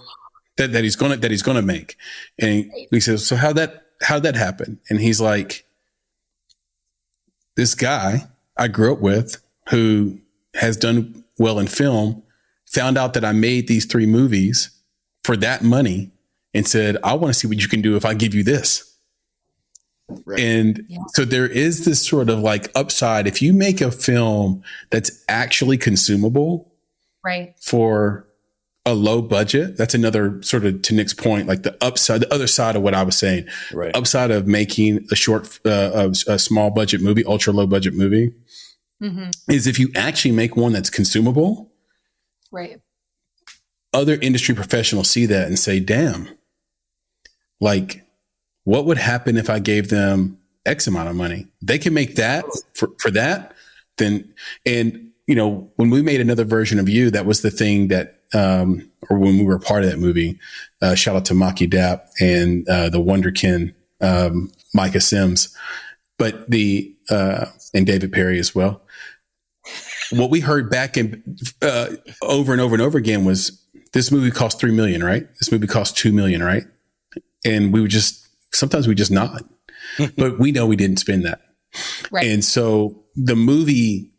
that he's gonna make? And we said, so how'd how'd that happen? And he's like, this guy I grew up with who has done well in film found out that I made these 3 movies for that money and said, I want to see what you can do if I give you this. Right. And so there is this sort of like upside. If you make a film that's actually consumable, right, for a low budget, that's another sort of, to Nick's point, like the upside, the other side of what I was saying, right. Upside of making a small budget movie, ultra low budget movie, is if you actually make one that's consumable, right. Other industry professionals see that and say, damn, like, what would happen if I gave them X amount of money? They can make that for that. Then, and you know, when we made another version of you, that was the thing that, or when we were a part of that movie, shout out to Maki Dapp and the Wonderkin, Micah Sims, but and David Perry as well. What we heard back in over and over and over again was, this movie cost $3 million, right? This movie cost $2 million, right? And we would sometimes we just nod, but we know we didn't spend that. Right. And so the movie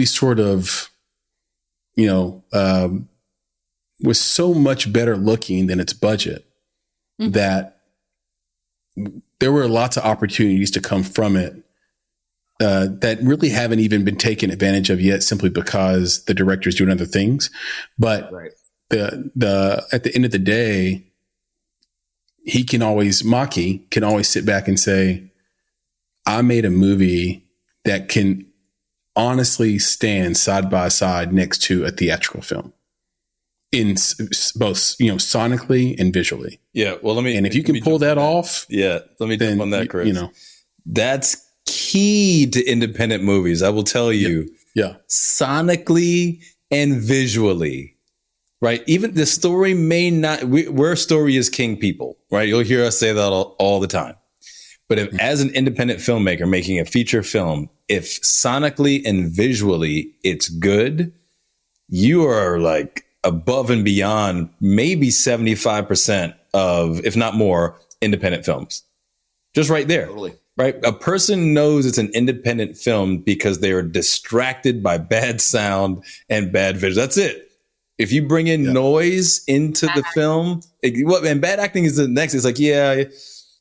sort of, you know, was so much better looking than its budget that there were lots of opportunities to come from it that really haven't even been taken advantage of yet, simply because the director's doing other things. But the at the end of the day, Maki can always sit back and say, I made a movie that can honestly stand side by side next to a theatrical film in both, you know, sonically and visually. Yeah. Well, and if you can pull that off. Yeah. Let me jump on that, Chris. You know, that's key to independent movies. I will tell you. Yeah. Sonically and visually. Right. Even the story may not, we're story is king people, right? You'll hear us say that all the time. But if, as an independent filmmaker making a feature film, if sonically and visually it's good, you are like above and beyond maybe 75% of, if not more, independent films. Just right there. Totally. Right. A person knows it's an independent film because they are distracted by bad sound and bad visuals. That's it. If you bring in noise into the film, and bad acting is the next. It's like,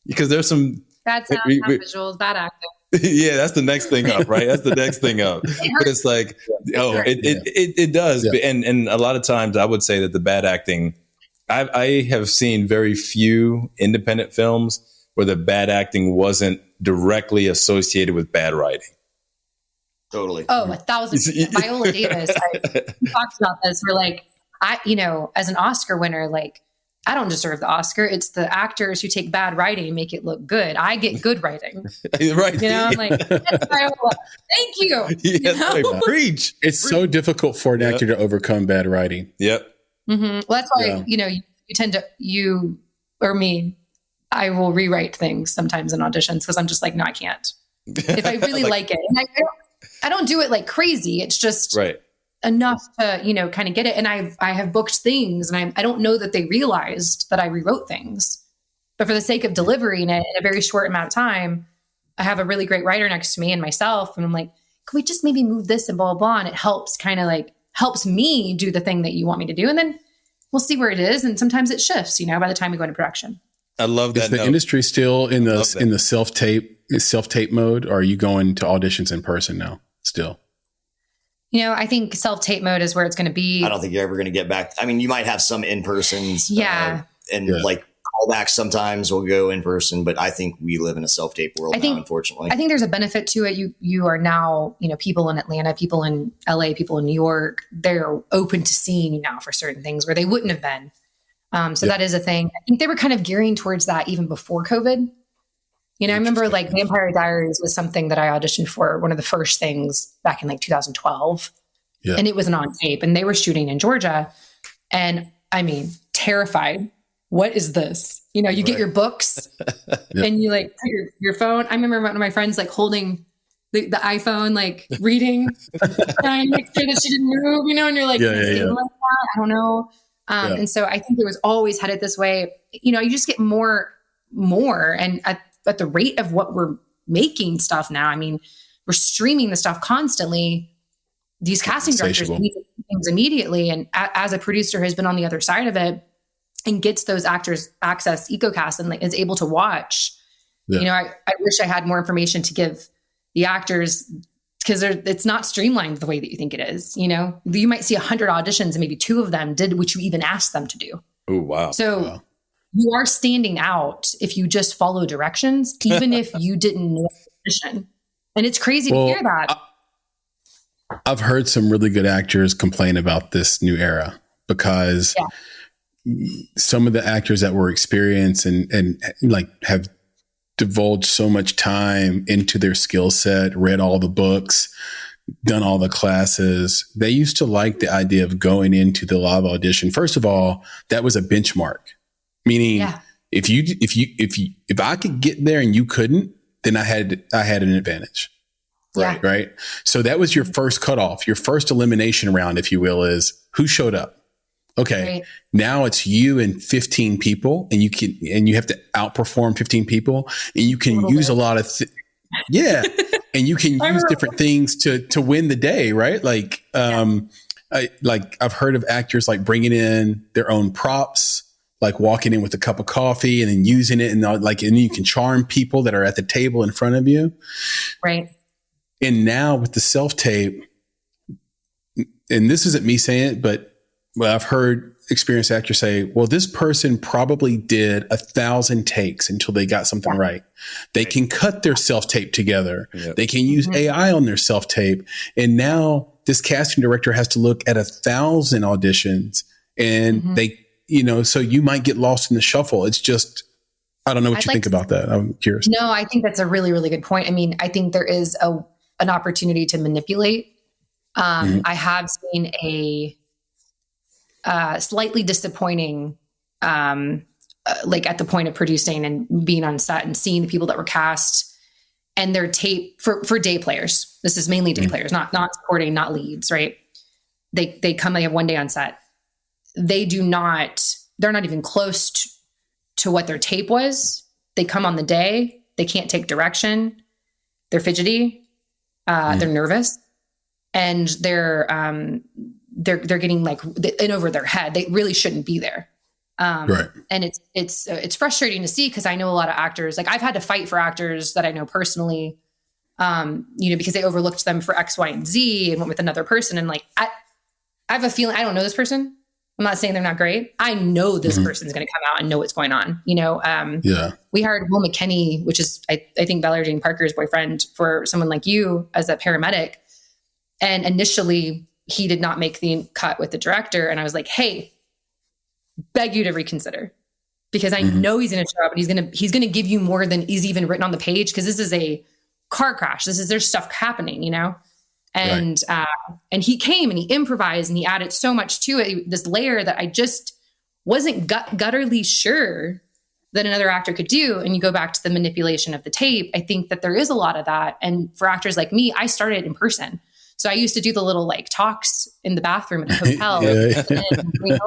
because there's some bad sound, bad visuals, bad acting. Yeah, that's the next thing up, right? That's the next thing up. But it's like, it does. Yeah. And a lot of times I would say that the bad acting, I have seen very few independent films where the bad acting wasn't directly associated with bad writing. Totally. Oh, 1,000%. Viola Davis, we talked about this. We're like, as an Oscar winner, like, I don't deserve the Oscar. It's the actors who take bad writing and make it look good. I get good writing. Right. You know, I'm like, that's Viola. Thank you. Yes, you know? Like, preach. It's so difficult for an actor to overcome bad writing. Yep. Mm-hmm. Well, that's why, you know, you tend to, you or me, I will rewrite things sometimes in auditions because I'm just like, no, I can't. If I really like it. And I don't do it like crazy. It's just enough to, you know, kind of get it. And I have booked things and I don't know that they realized that I rewrote things, but for the sake of delivering it in a very short amount of time, I have a really great writer next to me and myself. And I'm like, can we just maybe move this and blah, blah, blah. And it helps helps me do the thing that you want me to do. And then we'll see where it is. And sometimes it shifts, you know, by the time we go into production. I love that. Is the industry still in the self-tape mode, or are you going to auditions in person now still? You know, I think self-tape mode is where it's going to be. I don't think you're ever going to get back. I mean, you might have some in-persons. Like callbacks sometimes will go in person, but I think we live in a self-tape world now, unfortunately. I think there's a benefit to it. You are now, you know, people in Atlanta, people in LA, people in New York, they're open to seeing you now for certain things where they wouldn't have been. So that is a thing. I think they were kind of gearing towards that even before COVID. You know, I remember like Vampire Diaries was something that I auditioned for, one of the first things back in like 2012. Yeah. And it was an on tape and they were shooting in Georgia. And I mean, terrified. What is this? You know, you get your books and you like put your phone. I remember one of my friends like holding the iPhone, like reading, trying to make sure that she didn't move, you know, and you're like, like that? I don't know. And so I think it was always headed this way. You know, you just get more more. And at the rate of what we're making stuff now, I mean, we're streaming the stuff constantly. These casting directors need things immediately. And as a producer who's been on the other side of it and gets those actors access EcoCast and is able to watch, I wish I had more information to give the actors, because it's not streamlined the way that you think it is. You might see 100 auditions and maybe 2 of them did what you even asked them to do. Oh, wow. So you are standing out if you just follow directions, even if you didn't know the audition. And it's crazy to hear that. I've heard some really good actors complain about this new era because some of the actors that were experienced and like have divulged so much time into their skill set, read all the books, done all the classes. They used to like the idea of going into the live audition. First of all, that was a benchmark, meaning if I could get there and you couldn't, then I had an advantage. Right. So that was your first cutoff, your first elimination round, if you will, is who showed up. Okay. Right. Now it's you and 15 people, and you have to outperform 15 people, and you can use a lot of, and you can use different things to win the day. Right. Like, I've heard of actors like bringing in their own props, like walking in with a cup of coffee and then using it. And and you can charm people that are at the table in front of you. Right. And now with the self-tape, and this isn't me saying it, but I've heard experienced actors say, well, this person probably did 1,000 takes until they got something right. They can cut their self-tape together. Yep. They can use AI on their self-tape. And now this casting director has to look at 1,000 auditions, and so you might get lost in the shuffle. It's just, I don't know what you think about that. I'm curious. No, I think that's a really, really good point. I mean, I think there is an opportunity to manipulate. I have seen a slightly disappointing, like at the point of producing and being on set and seeing the people that were cast and their tape for day players. This is mainly day players, not supporting, not leads, right? They come, they have one day on set. They're not even close to what their tape was. They come on the day, they can't take direction. They're fidgety. They're nervous, and they're getting like in over their head. They really shouldn't be there. Right. And it's frustrating to see, because I know a lot of actors, like I've had to fight for actors that I know personally, because they overlooked them for X, Y, and Z and went with another person. And like, I have a feeling I don't know this person. I'm not saying they're not great. I know this person's going to come out and know what's going on. We hired Will McKinney, which is, I think, Valerie Jane Parker's boyfriend, for someone like you as a paramedic. And initially he did not make the cut with the director. And I was like, hey, beg you to reconsider, because I know he's going to show up and he's going to give you more than is even written on the page. Cause this is a car crash. There's stuff happening, And, and he came and he improvised and he added so much to it, this layer that I just wasn't gutturally sure that another actor could do. And you go back to the manipulation of the tape. I think that there is a lot of that. And for actors like me, I started in person. So I used to do the little like talks in the bathroom at a hotel and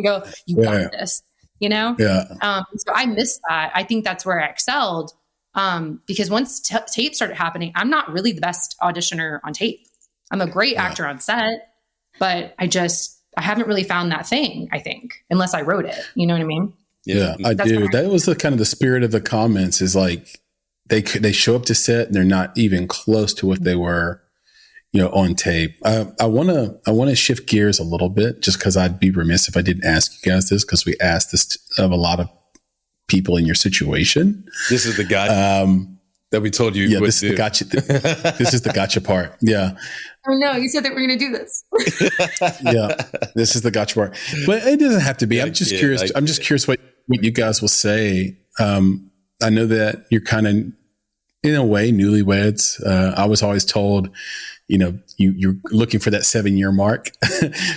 go, you got this, So I missed that. I think that's where I excelled. Because once tape started happening, I'm not really the best auditioner on tape. I'm a great actor on set, but I haven't really found that thing, I think, unless I wrote it. You know what I mean? Yeah, I do. That was the kind of the spirit of the comments, is like they show up to set and they're not even close to what they were, on tape. I want to shift gears a little bit, just because I'd be remiss if I didn't ask you guys this, because we asked this of a lot of people in your situation. This is the gotcha that we told you. This is the gotcha. This is the gotcha part. Yeah. Oh no, you said that we're going to do this. This is the gotcha part, but it doesn't have to be. I'm just curious. I'm just curious what you guys will say. I know that you're kind of, in a way, newlyweds. I was always told, you're looking for that 7-year mark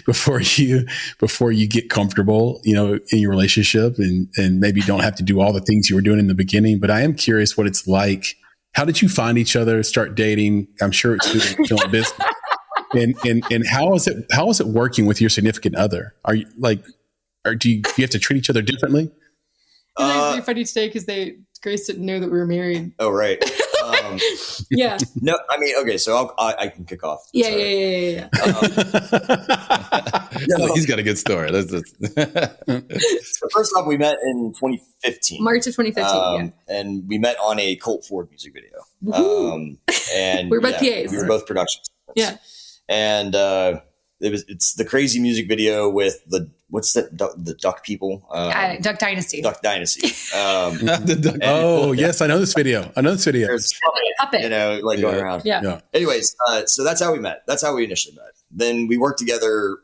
before you get comfortable, in your relationship, and maybe don't have to do all the things you were doing in the beginning. But I am curious what it's like. How did you find each other, start dating? I'm sure it's through film business. And how is it working with your significant other? Are you like, do you have to treat each other differently? It'd be funny today because Grace didn't know that we were married. Oh, right. Yeah. No, I mean, okay, so I can kick off. Yeah. He's got a good story. So first off, we met in 2015. March of 2015, And we met on a Colt Ford music video. And we were both PAs. We were both production assistants. Yeah. And it's the crazy music video with the duck people? Duck Dynasty. Duck Dynasty. Yes, I know this video. There's puppet. going around. Yeah. Anyways, so that's how we met. That's how we initially met. Then we worked together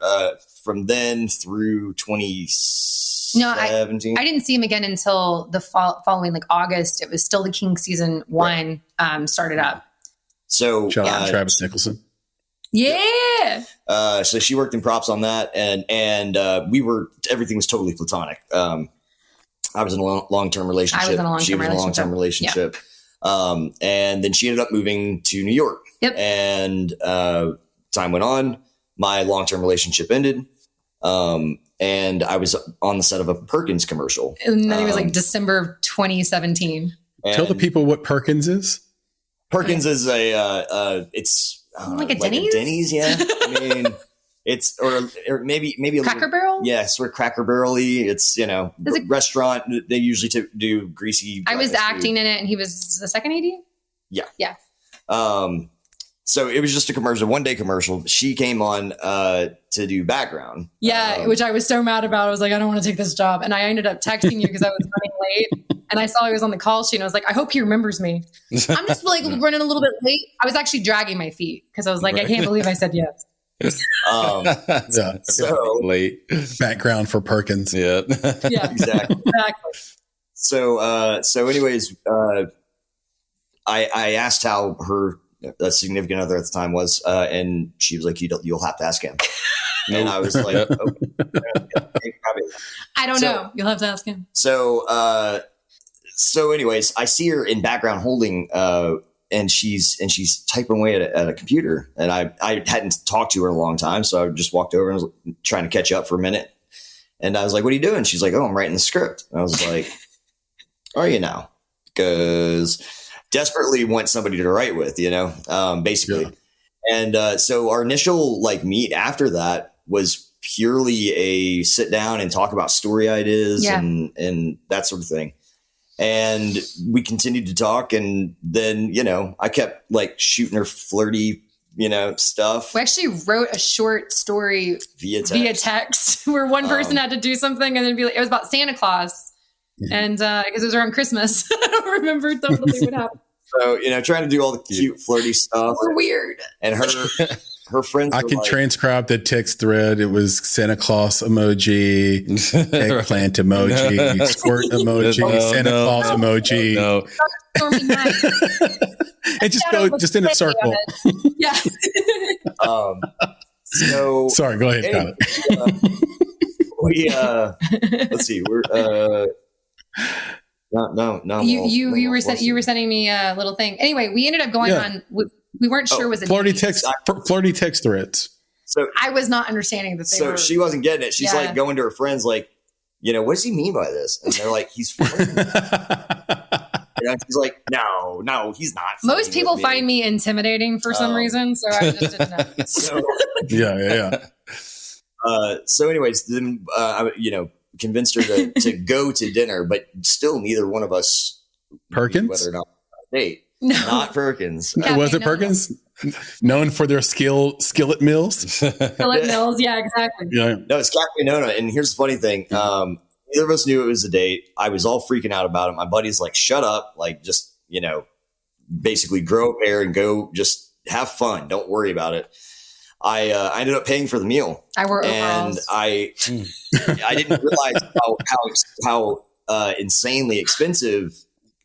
from then through 2017. I didn't see him again until the following, like August. It was still the King season 1 started up. So shout out to Travis Nicholson. Yeah. So she worked in props on that, and everything was totally platonic. I was in a long-term relationship. She was in a long-term relationship. Yeah. And then she ended up moving to New York. Yep. And time went on. My long-term relationship ended. And I was on the set of a Perkins commercial. And then it was like December of 2017. Tell the people what Perkins is. Perkins is it's like a Denny's? Denny's, yeah. I mean, it's or maybe a Cracker Barrel. Yeah, sort of Cracker Barrel-y. It's restaurant. They usually do greasy. I was acting in it, and he was the second AD. Yeah, yeah. So it was just a commercial, one-day commercial. She came on to do background. Yeah, which I was so mad about. I was like, I don't want to take this job, and I ended up texting you because I was running late. And I saw he was on the call sheet, and I was like, I hope he remembers me. I'm just like running a little bit late. I was actually dragging my feet because I was like, I can't believe I said yes. So late background for Perkins. Yeah, exactly. So anyways, I asked how her significant other at the time was, and she was like, you'll have to ask him. And I was like, okay, I don't know. You'll have to ask him. So anyways, I see her in background holding, and she's typing away at a computer, and I hadn't talked to her in a long time. So I just walked over and was trying to catch up for a minute. And I was like, what are you doing? She's like, oh, I'm writing the script. And I was like, are you now? Because desperately want somebody to write with, basically. Yeah. And so our initial meet after that was purely a sit down and talk about story ideas and that sort of thing. And we continued to talk, and then, I kept shooting her flirty, stuff. We actually wrote a short story via text where one person had to do something and then be like, it was about Santa Claus. And because it was around Christmas. I don't remember totally what happened. So, trying to do all the cute, flirty stuff. We're weird. And her friends. I can transcribe the text thread. It was Santa Claus emoji, eggplant emoji, squirt emoji, Santa Claus emoji. No. And just in a circle. Yeah. So sorry, go ahead. Anyway, let's see. We're no. You were sending me a little thing. Anyway, we ended up going on. We weren't sure was a flirty text threads. So I was not understanding that. So she wasn't getting it. She's going to her friends what does he mean by this? And they're like, he's flirting. She's like, no, he's not. Most people find me intimidating for some reason, so I just didn't know. Yeah. So anyways, then convinced her to go to dinner, but still neither one of us Perkins whether or not date. No. Not Perkins. Was it Perkins? Known for their skillet mills. Skillet mills, yeah, exactly. Yeah. No, it's Cafe Nona. And here's the funny thing. Neither of us knew it was a date. I was all freaking out about it. My buddy's like, shut up. Just, basically grow a pair and go just have fun. Don't worry about it. I ended up paying for the meal. I wore overalls. And I didn't realize how insanely expensive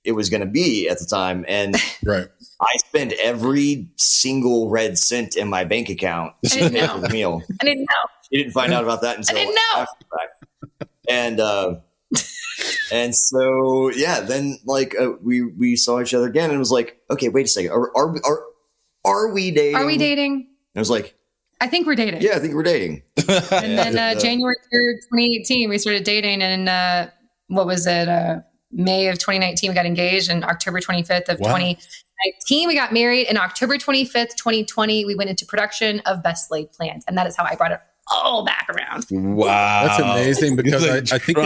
it was going to be at the time. And right. I spent every single red cent in my bank account to pay for the meal. I didn't know. You didn't find out about that until I didn't know. After the fact. And so, then we saw each other again and it was like, okay, wait a second. Are we dating? Are we dating? And I was like, I think we're dating. Yeah, I think we're dating. And then January 3rd, 2018, we started dating. And May of 2019, we got engaged, and October 25th of 2019, we got married. And October 25th, 2020, we went into production of Best Laid Plans. And that is how I brought it all back around. Wow. That's amazing, because I think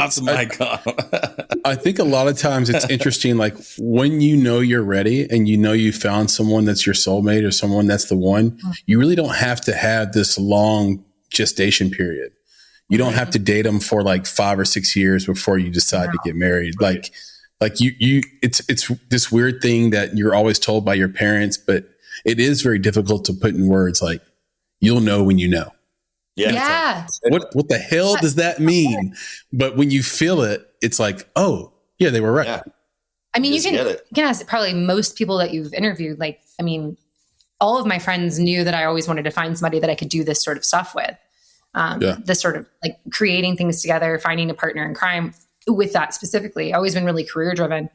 I think a lot of times it's interesting, like when you know you're ready and you know you found someone that's your soulmate or someone that's the one, you really don't have to have this long gestation period. You don't have to date them for like 5 or 6 years before you decide to get married. Right. Like it's this weird thing that you're always told by your parents, but it is very difficult to put in words. Like, you'll know when you know. Yeah. What the hell does that mean? But when you feel it, it's like, oh yeah, they were right. Yeah. I mean, you can ask probably most people that you've interviewed. Like, I mean, all of my friends knew that I always wanted to find somebody that I could do this sort of stuff with. This sort of like creating things together, finding a partner in crime with that specifically. Always been really career driven.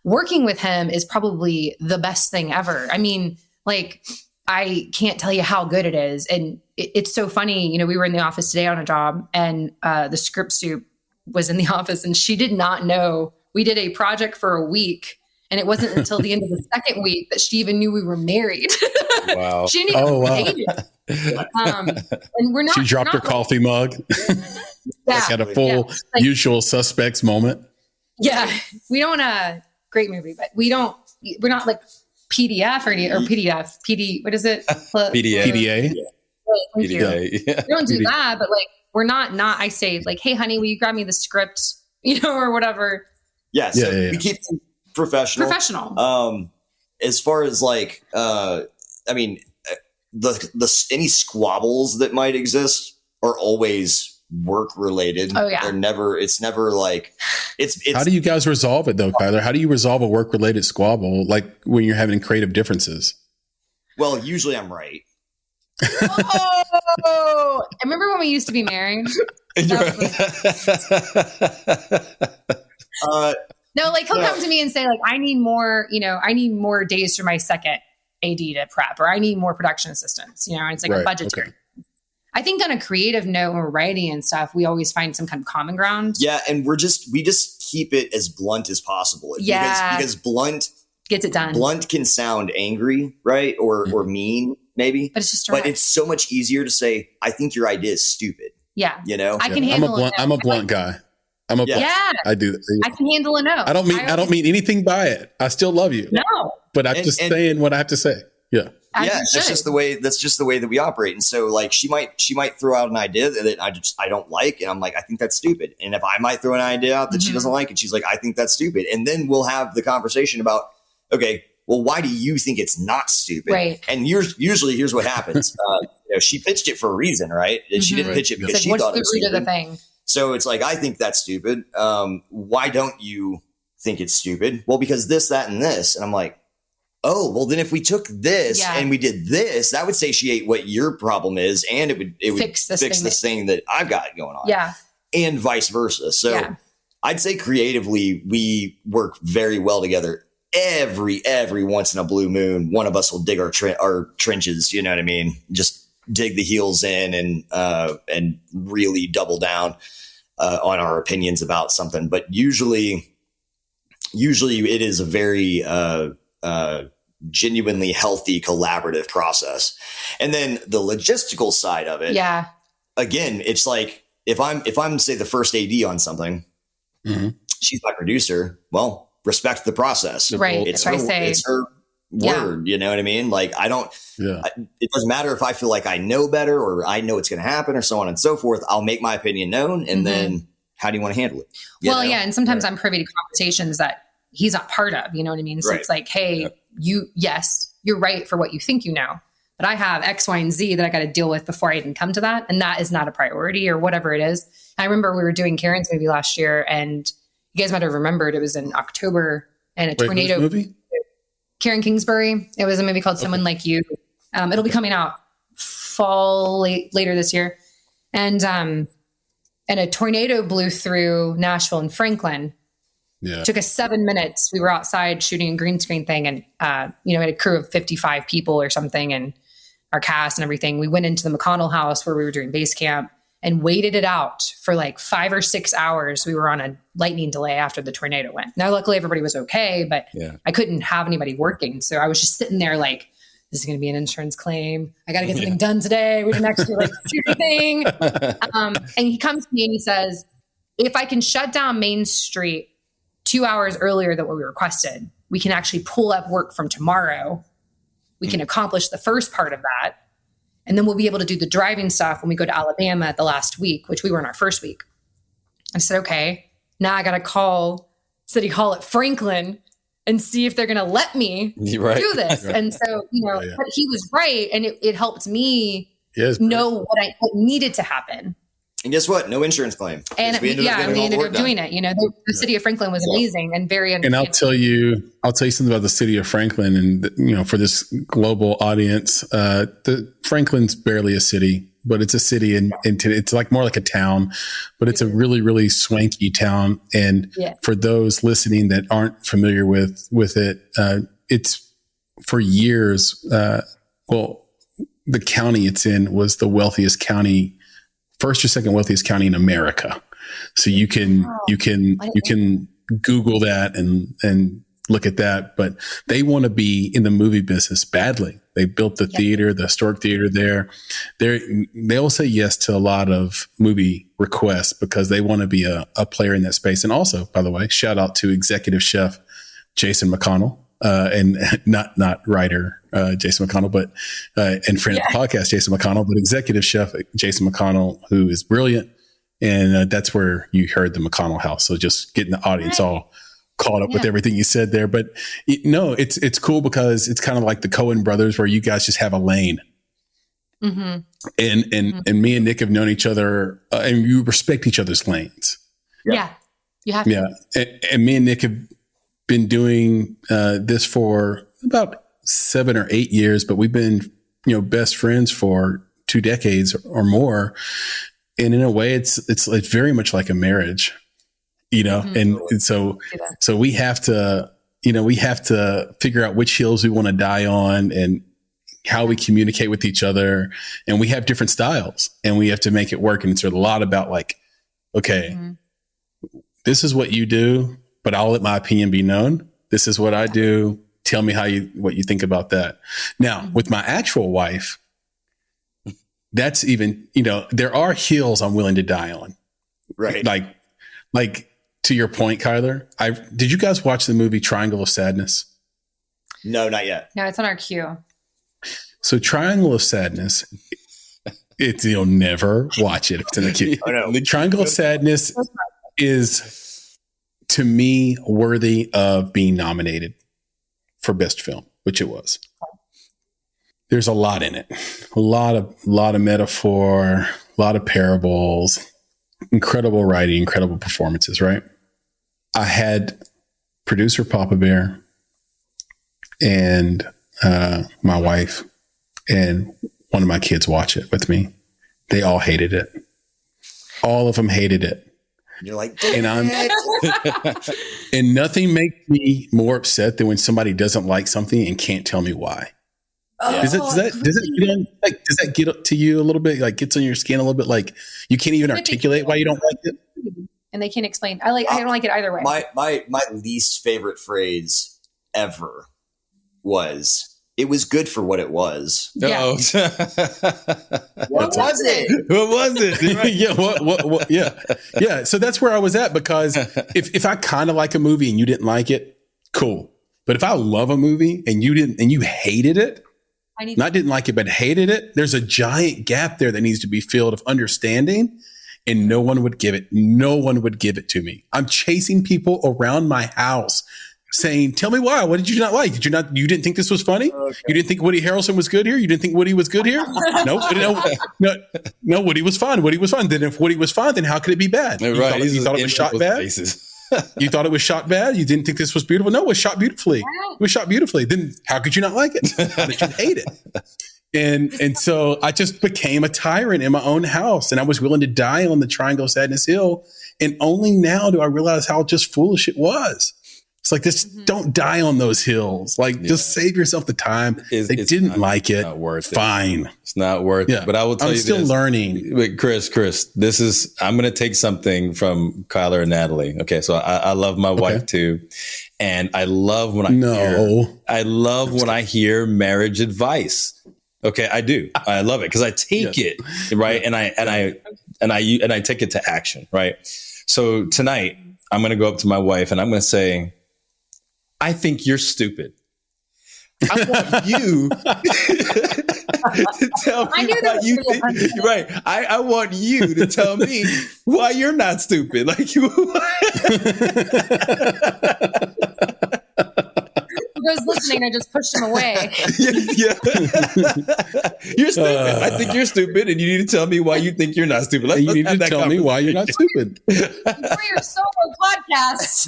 Working with him is probably the best thing ever. I mean, like, I can't tell you how good it is. And it's so funny. You know, we were in the office today on a job, and the script soup was in the office, and she did not know we did a project for a week. And it wasn't until the end of the second week that she even knew we were married. Wow. She didn't even date it. And we're not. She dropped her coffee mug. Had a full usual suspects moment. Yeah. We don't, great movie, but we're not like PDF or PDF, PD, what is it? PDA. Thank you. Yeah. We don't do that, but like, we're not, I say like, hey honey, will you grab me the script, or whatever. Yeah. So we keep them professional. As far as like, I mean, any squabbles that might exist are always work related. Oh yeah. It's never like it's how do you guys resolve it though, Kyler? How do you resolve a work related squabble, like when you're having creative differences? Well, usually I'm right. Oh, I remember when we used to be married. No, like he'll come to me and say like, I need more days for my second AD to prep, or I need more production assistants, and it's like a budget. Okay. I think on a creative note, when we're writing and stuff, we always find some kind of common ground. Yeah. And we just keep it as blunt as possible. Yeah. Because blunt gets it done. Blunt can sound angry, right? Or mean maybe, but it's just direct. But it's so much easier to say, I think your idea is stupid. Yeah. I can handle it. I'm a blunt guy. I do. I can handle a no. I don't mean anything by it. I still love you. No. But I'm just saying what I have to say. Yeah. That's just the way that we operate. And so like she might throw out an idea that I don't like, and I'm like, I think that's stupid. And if I might throw an idea out that she doesn't like, and she's like, I think that's stupid. And then we'll have the conversation about, okay, well, why do you think it's not stupid? Right. And usually here's what happens. She pitched it for a reason, right? And she didn't pitch it because she thought it was stupid. What's the root of the thing? So it's like, I think that's stupid. Why don't you think it's stupid? Well, because this, that, and this. And I'm like, oh, well, then if we took this and we did this, that would satiate what your problem is, and it would fix this thing that I've got going on. Yeah. And vice versa. So I'd say creatively, we work very well together. Every once in a blue moon, one of us will dig our trenches. You know what I mean? Just dig the heels in and really double down on our opinions about something. But usually it is a very genuinely healthy collaborative process. And then the logistical side of it, again, it's like if I'm say the first AD on something, she's my producer. Well, respect the process. Right. It's her word. You know what I mean? Like it doesn't matter if I feel like I know better or I know it's going to happen or so on and so forth. I'll make my opinion known. And then how do you want to handle it? And sometimes I'm privy to conversations that he's not part of, you know what I mean? So it's like, hey, you're right for what you think you know, but I have X, Y, and Z that I got to deal with before I even come to that. And that is not a priority or whatever it is. I remember we were doing Karen's movie last year, and you guys might have remembered it was in October, and a tornado. Movie? Karen Kingsbury. It was a movie called Someone Like You. It'll be coming out later this year. And a tornado blew through Nashville and Franklin. Yeah. Took us 7 minutes. We were outside shooting a green screen thing, and we had a crew of 55 people or something, and our cast and everything. We went into the McConnell house where we were doing base camp, and waited it out for like 5 or 6 hours. We were on a lightning delay after the tornado went. Now, luckily everybody was okay, but I couldn't have anybody working. So I was just sitting there like, this is going to be an insurance claim. I got to get something done today. We didn't actually like shoot anything. And he comes to me and he says, if I can shut down Main Street 2 hours earlier than what we requested, we can actually pull up work from tomorrow. We can accomplish the first part of that. And then we'll be able to do the driving stuff when we go to Alabama the last week, which we were in our first week. I said, okay, now I got to call City Hall at Franklin and see if they're going to let me do this. And so, but he was right. And it helped me know what needed to happen. And guess what? No insurance claim. And we ended up doing it. The city of Franklin was amazing and very. And I'll tell you something about the city of Franklin. And, for this global audience, Franklin's barely a city, but it's a city and it's like more like a town, but it's a really, really swanky town. And for those listening that aren't familiar with it, it's for years. The county it's in was the wealthiest county, first or second wealthiest county in America. So you can Google that and look at that, but they want to be in the movie business badly. They built the theater, the historic theater there. They'll say yes to a lot of movie requests because they want to be a player in that space. And also, by the way, shout out to executive chef Jason McConnell, and not writer Jason McConnell, but and friend of the podcast Jason McConnell, but executive chef Jason McConnell, who is brilliant, and that's where you heard the McConnell house. So just getting the audience all caught up with everything you said there. But it's cool because it's kind of like the Coen brothers, where you guys just have a lane. Mm-hmm. And me and Nick have known each other, and you respect each other's lanes. Yeah, you have to. Yeah, and me and Nick have been doing this for about 7 or 8 years, but we've been best friends for 2 decades or more. And in a way, it's very much like a marriage, and so we have to figure out which hills we want to die on and how we communicate with each other. And we have different styles and we have to make it work. And it's a lot about like, okay, this is what you do, but I'll let my opinion be known. This is what I do. Tell me what you think about that. Now, with my actual wife, that's even, there are hills I'm willing to die on. Right. Like to your point, Kyler, did you guys watch the movie Triangle of Sadness? No, not yet. No, it's on our queue. So Triangle of Sadness, you'll never watch it if it's in the queue. Oh, no. The Triangle of Sadness is, to me, worthy of being nominated for Best Film, which it was. There's a lot in it. A lot of metaphor, a lot of parables, incredible writing, incredible performances, right? I had producer Papa Bear and my wife and one of my kids watch it with me. They all hated it. All of them hated it. You're like, and and nothing makes me more upset than when somebody doesn't like something and can't tell me why. Does that get up to you a little bit? Like gets on your skin a little bit? Like you can't even articulate why you don't like it, and they can't explain. I don't like it either way. My least favorite phrase ever was, "It was good for what it was." Yeah. What was it? What was it? Yeah. What? Yeah. Yeah. So that's where I was at, because if I kind of like a movie and you didn't like it, cool. But if I love a movie and you hated it, didn't like it, but hated it, there's a giant gap there that needs to be filled of understanding, and no one would give it to me. I'm chasing people around my house saying, tell me why. What did you not like? You didn't think this was funny? Okay. You didn't think Woody Harrelson was good here? You didn't think Woody was good here? No, Woody was fine. Then if Woody was fine, then how could it be bad? You thought it was shot bad? You thought it was shot bad? You didn't think this was beautiful? No, it was shot beautifully. It was shot beautifully. Then how could you not like it? How did you hate it? And so I just became a tyrant in my own house, and I was willing to die on the Triangle of Sadness Hill. And only now do I realize how just foolish it was. It's like this. Don't die on those hills. Like, just save yourself the time. They didn't like it. Not worth Fine. It. It's not worth it. But I will tell you this. I'm still learning. Wait, Chris, I'm going to take something from Kyler and Natalie. Okay. So I love my wife too. And I love when I hear marriage advice. Okay. I do. I love it because I take it. Right. And I take it to action. Right. So tonight I'm going to go up to my wife and I'm going to say, I think you're stupid. I want you to tell me why you think. Right. I want you to tell me why you're not stupid. Like Those listening, I just pushed him away. You're stupid. I think you're stupid, and you need to tell me why you think you're not stupid. You need to tell me why you're not stupid. For your solo podcast.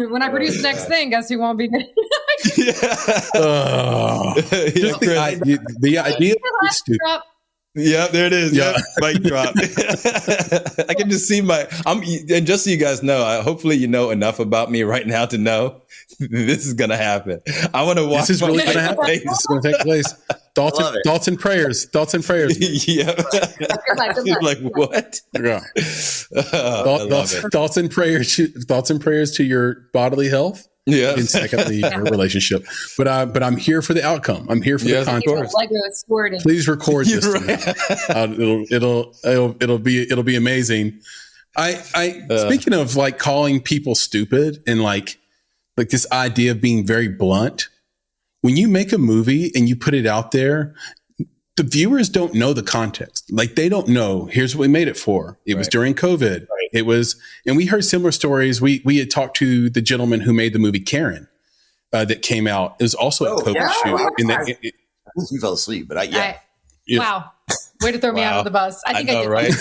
When I produce the next thing, guess who won't be there? Just the idea is stupid. Yeah, there it is. Yeah, mic drop. I can just see and just so you guys know, hopefully you know enough about me right now to know this is going to happen. I want to watch. This is really going to happen. This is going to take place. Thoughts and prayers. Yeah. Like what? Yeah. Thoughts and prayers to your bodily health. Yeah. And secondly, your relationship. But I'm here for the outcome. I'm here for the content. Please record this. Right. It'll be amazing. Speaking of like calling people stupid and like this idea of being very blunt, when you make a movie and you put it out there, the viewers don't know the context. Like they don't know, here's what we made it for. It was during COVID. Right. It was, and we heard similar stories. We had talked to the gentleman who made the movie Karen that came out. It was also a COVID shoot. I think you fell asleep, but wow. Way to throw me out of the bus. I think I did. Right?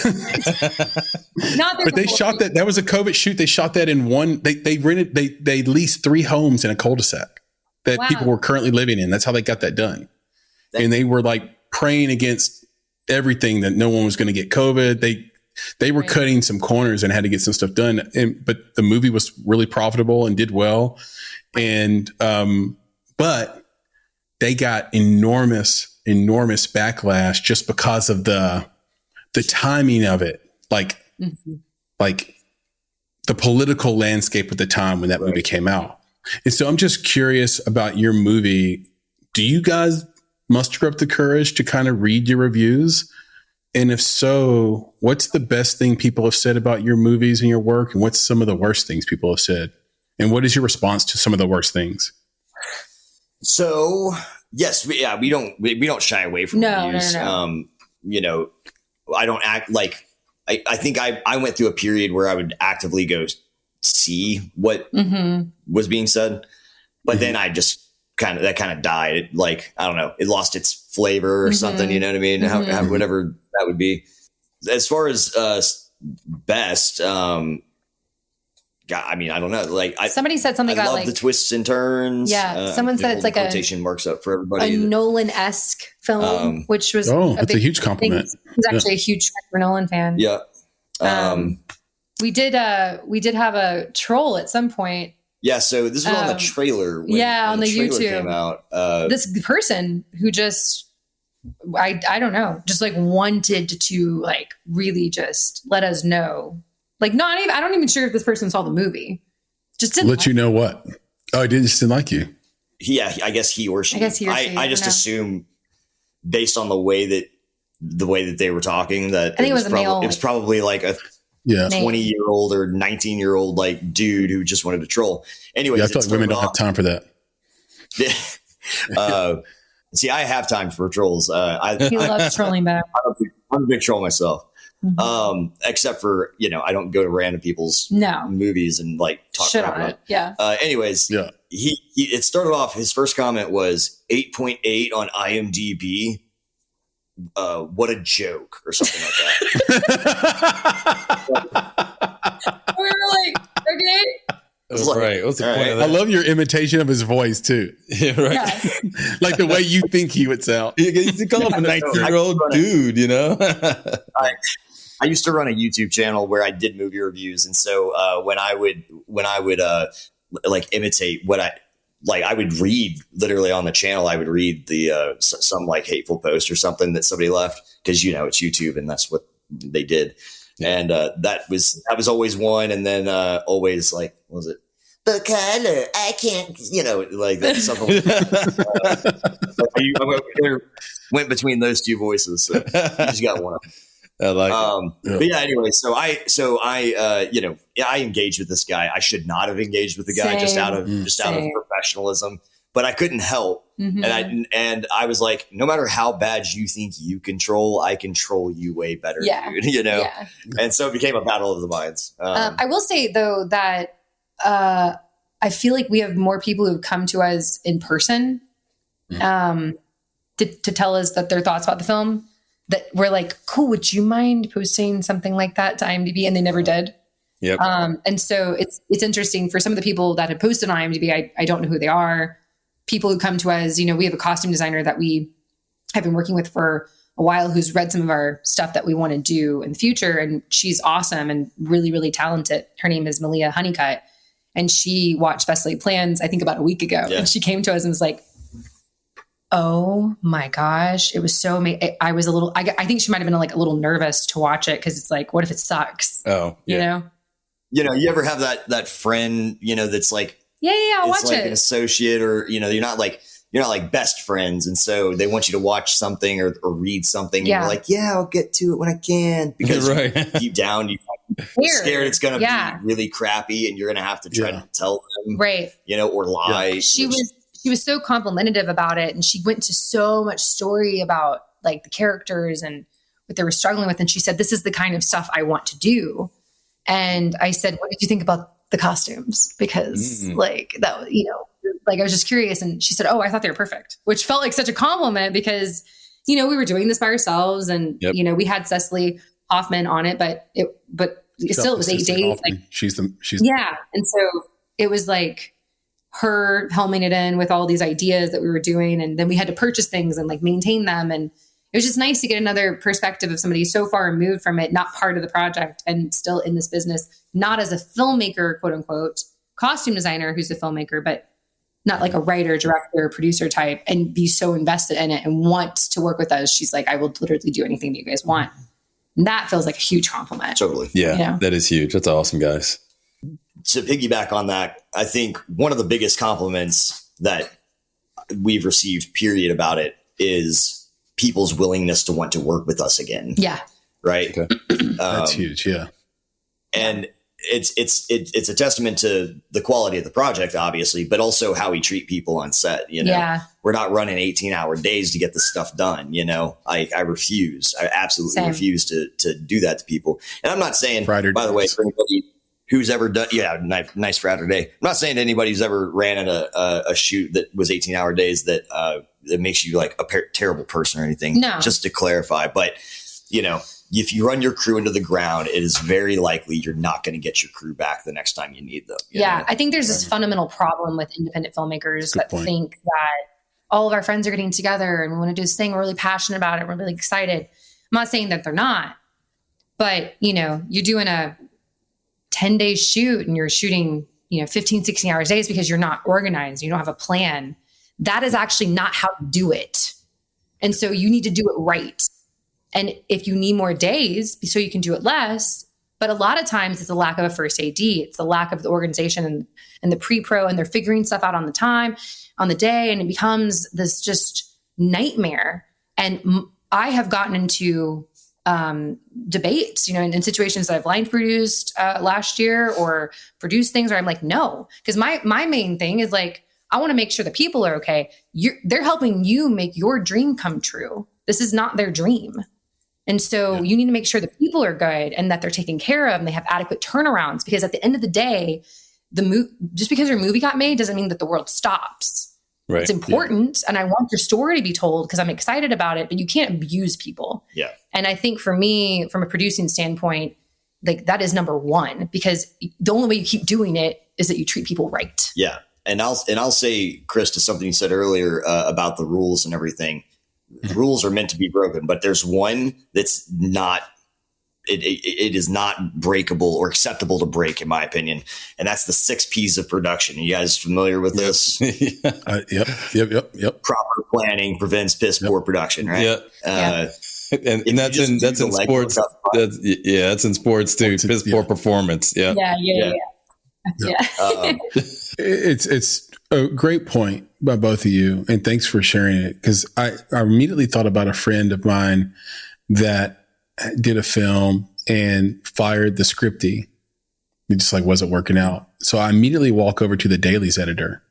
But they shot that. That was a COVID shoot. They shot that in one, they leased 3 homes in a cul-de-sac that people were currently living in. That's how they got that done. And they were like praying against everything that no one was going to get COVID. They were cutting some corners and had to get some stuff done. But the movie was really profitable and did well. And, but they got enormous backlash just because of the timing of it. Like the political landscape at the time when that movie came out. And so I'm just curious about your movie. Do you guys muster up the courage to kind of read your reviews? And if so, what's the best thing people have said about your movies and your work? And what's some of the worst things people have said? And what is your response to some of the worst things? So, yes, we don't shy away from reviews. No. I don't act like, I think I went through a period where I would actively go see what was being said. But then I just kind of died. It, like, I don't know, it lost its flavor or something, you know what I mean? How, whatever that would be. As far as best, God, I mean, I don't know. Like somebody said something about the twists and turns. Yeah, someone said it's like quotation marks up for everybody. A Nolan-esque film, which was that's a huge compliment. He's actually a huge Christopher Nolan fan. Yeah. We did have a troll at some point. Yeah, so this was on the trailer. On the YouTube came out. This person who just, I don't know, just like wanted to like really just let us know. Like not even, I don't even sure if this person saw the movie. Just didn't let you know what. Oh, I just didn't like you. Yeah, I guess he or she. I just assume based on the way that they were talking that I think it was a male. It was probably like a 20-year-old or 19-year-old like dude who just wanted to troll. Anyway, I feel like women don't have time for that. See, I have time for trolls. He loves trolling back. I'm a big troll myself. Except for, I don't go to random people's movies and like talk crap about it. Yeah. Anyways, it started off, his first comment was 8.8 on IMDb. What a joke or something like that. We were like, okay. Right. What's the point of that? I love your imitation of his voice too. Yeah, right. Yeah. Like the way you think he would sound. You call him a 19-year-old dude, I I used to run a YouTube channel where I did movie reviews. And so when I would like imitate what I would read literally on the channel, I would read the some like hateful post or something that somebody left, because, it's YouTube and that's what they did. And that was always one. And then always like, what was it? The color, I can't, like that. Something I went between those two voices. So you just got one. I like it. But yeah, anyway, so I I engaged with this guy. I should not have engaged with the guy just out of professionalism, but I couldn't help. Mm-hmm. And I was like, no matter how bad you think you control, I control you way better. Yeah. Dude, Yeah. And so it became a battle of the minds. I will say though that I feel like we have more people who've come to us in person to tell us that their thoughts about the film, that we're like, cool, would you mind posting something like that to IMDb? And they never did. Yep. And so it's interesting for some of the people that had posted on IMDb. I don't know who they are. People who come to us, we have a costume designer that we have been working with for a while, who's read some of our stuff that we want to do in the future. And she's awesome and really, really talented. Her name is Malia Honeycutt. And she watched Best Laid Plans, I think about a week ago. Yeah. And she came to us and was like, oh my gosh, it was so amazing. I was I think she might've been like a little nervous to watch it, because it's like, what if it sucks? Oh, yeah. You ever have that friend, that's like, I'll watch like it. An associate, or, you're not like best friends. And so they want you to watch something or read something. And you're like, I'll get to it when I can. Because deep down, you're scared it's going to be really crappy and you're going to have to try to tell them, or lie. Yeah. She was so complimentative about it. And she went to so much story about like the characters and what they were struggling with. And she said, this is the kind of stuff I want to do. And I said, what did you think about the costumes? Because like that, like I was just curious. And she said, oh, I thought they were perfect, which felt like such a compliment, because, we were doing this by ourselves, and, we had Cecily Hoffman on it, but it was 8 days. Like, she's And so it was like her helming it in with all these ideas that we were doing. And then we had to purchase things and like maintain them. And it was just nice to get another perspective of somebody so far removed from it, not part of the project and still in this business, not as a filmmaker, quote unquote, costume designer who's a filmmaker, but not like a writer, director, producer type, and be so invested in it and want to work with us. She's like, I will literally do anything that you guys want. And that feels like a huge compliment. Totally. Yeah, that is huge. That's awesome, guys. To piggyback on that, I think one of the biggest compliments that we've received, period, about it is people's willingness to want to work with us again. Yeah. Right. Okay. That's huge. Yeah. And it's a testament to the quality of the project, obviously, but also how we treat people on set. We're not running 18-hour days to get this stuff done. I refuse. I absolutely refuse to do that to people. And I'm not saying, by the way, for anybody who's ever done, nice Friday day. I'm not saying to anybody who's ever ran in a shoot that was 18-hour days that makes you like a terrible person or anything. No. Just to clarify, but if you run your crew into the ground, it is very likely you're not going to get your crew back the next time you need them. I think there's this fundamental problem with independent filmmakers think that all of our friends are getting together and we want to do this thing. We're really passionate about it. We're really excited. I'm not saying that they're not, but you're doing a 10-day shoot and you're shooting, 15, 16 hours days because you're not organized. You don't have a plan. That is actually not how to do it. And so you need to do it right. And if you need more days so you can do it less, but a lot of times it's a lack of a first AD. It's the lack of the organization and the pre-pro, and they're figuring stuff out on the day. And it becomes this just nightmare. And I have gotten into debates, in situations that I've line produced last year or produced things where I'm like, no, because my main thing is like, I want to make sure the people are okay. They're helping you make your dream come true. This is not their dream. And so you need to make sure the people are good and that they're taken care of and they have adequate turnarounds, because at the end of the day, just because your movie got made doesn't mean that the world stops. Right. It's important. And I want your story to be told because I'm excited about it, but you can't abuse people. Yeah. And I think for me, from a producing standpoint, like that is number one, because the only way you keep doing it is that you treat people right. Yeah. And I'll say, Chris, to something you said earlier about the rules and everything. The rules are meant to be broken, but there's one that's not it is not breakable or acceptable to break, in my opinion. And that's the 6 P's of production. Are you guys familiar with this? Yep. Proper planning prevents piss poor production, right? And that's in sports. That's in sports too. Piss poor performance. Yeah. It's a great point by both of you, and thanks for sharing it, because I immediately thought about a friend of mine that did a film and fired the scriptie. It just like wasn't working out. So I immediately walk over to the dailies editor.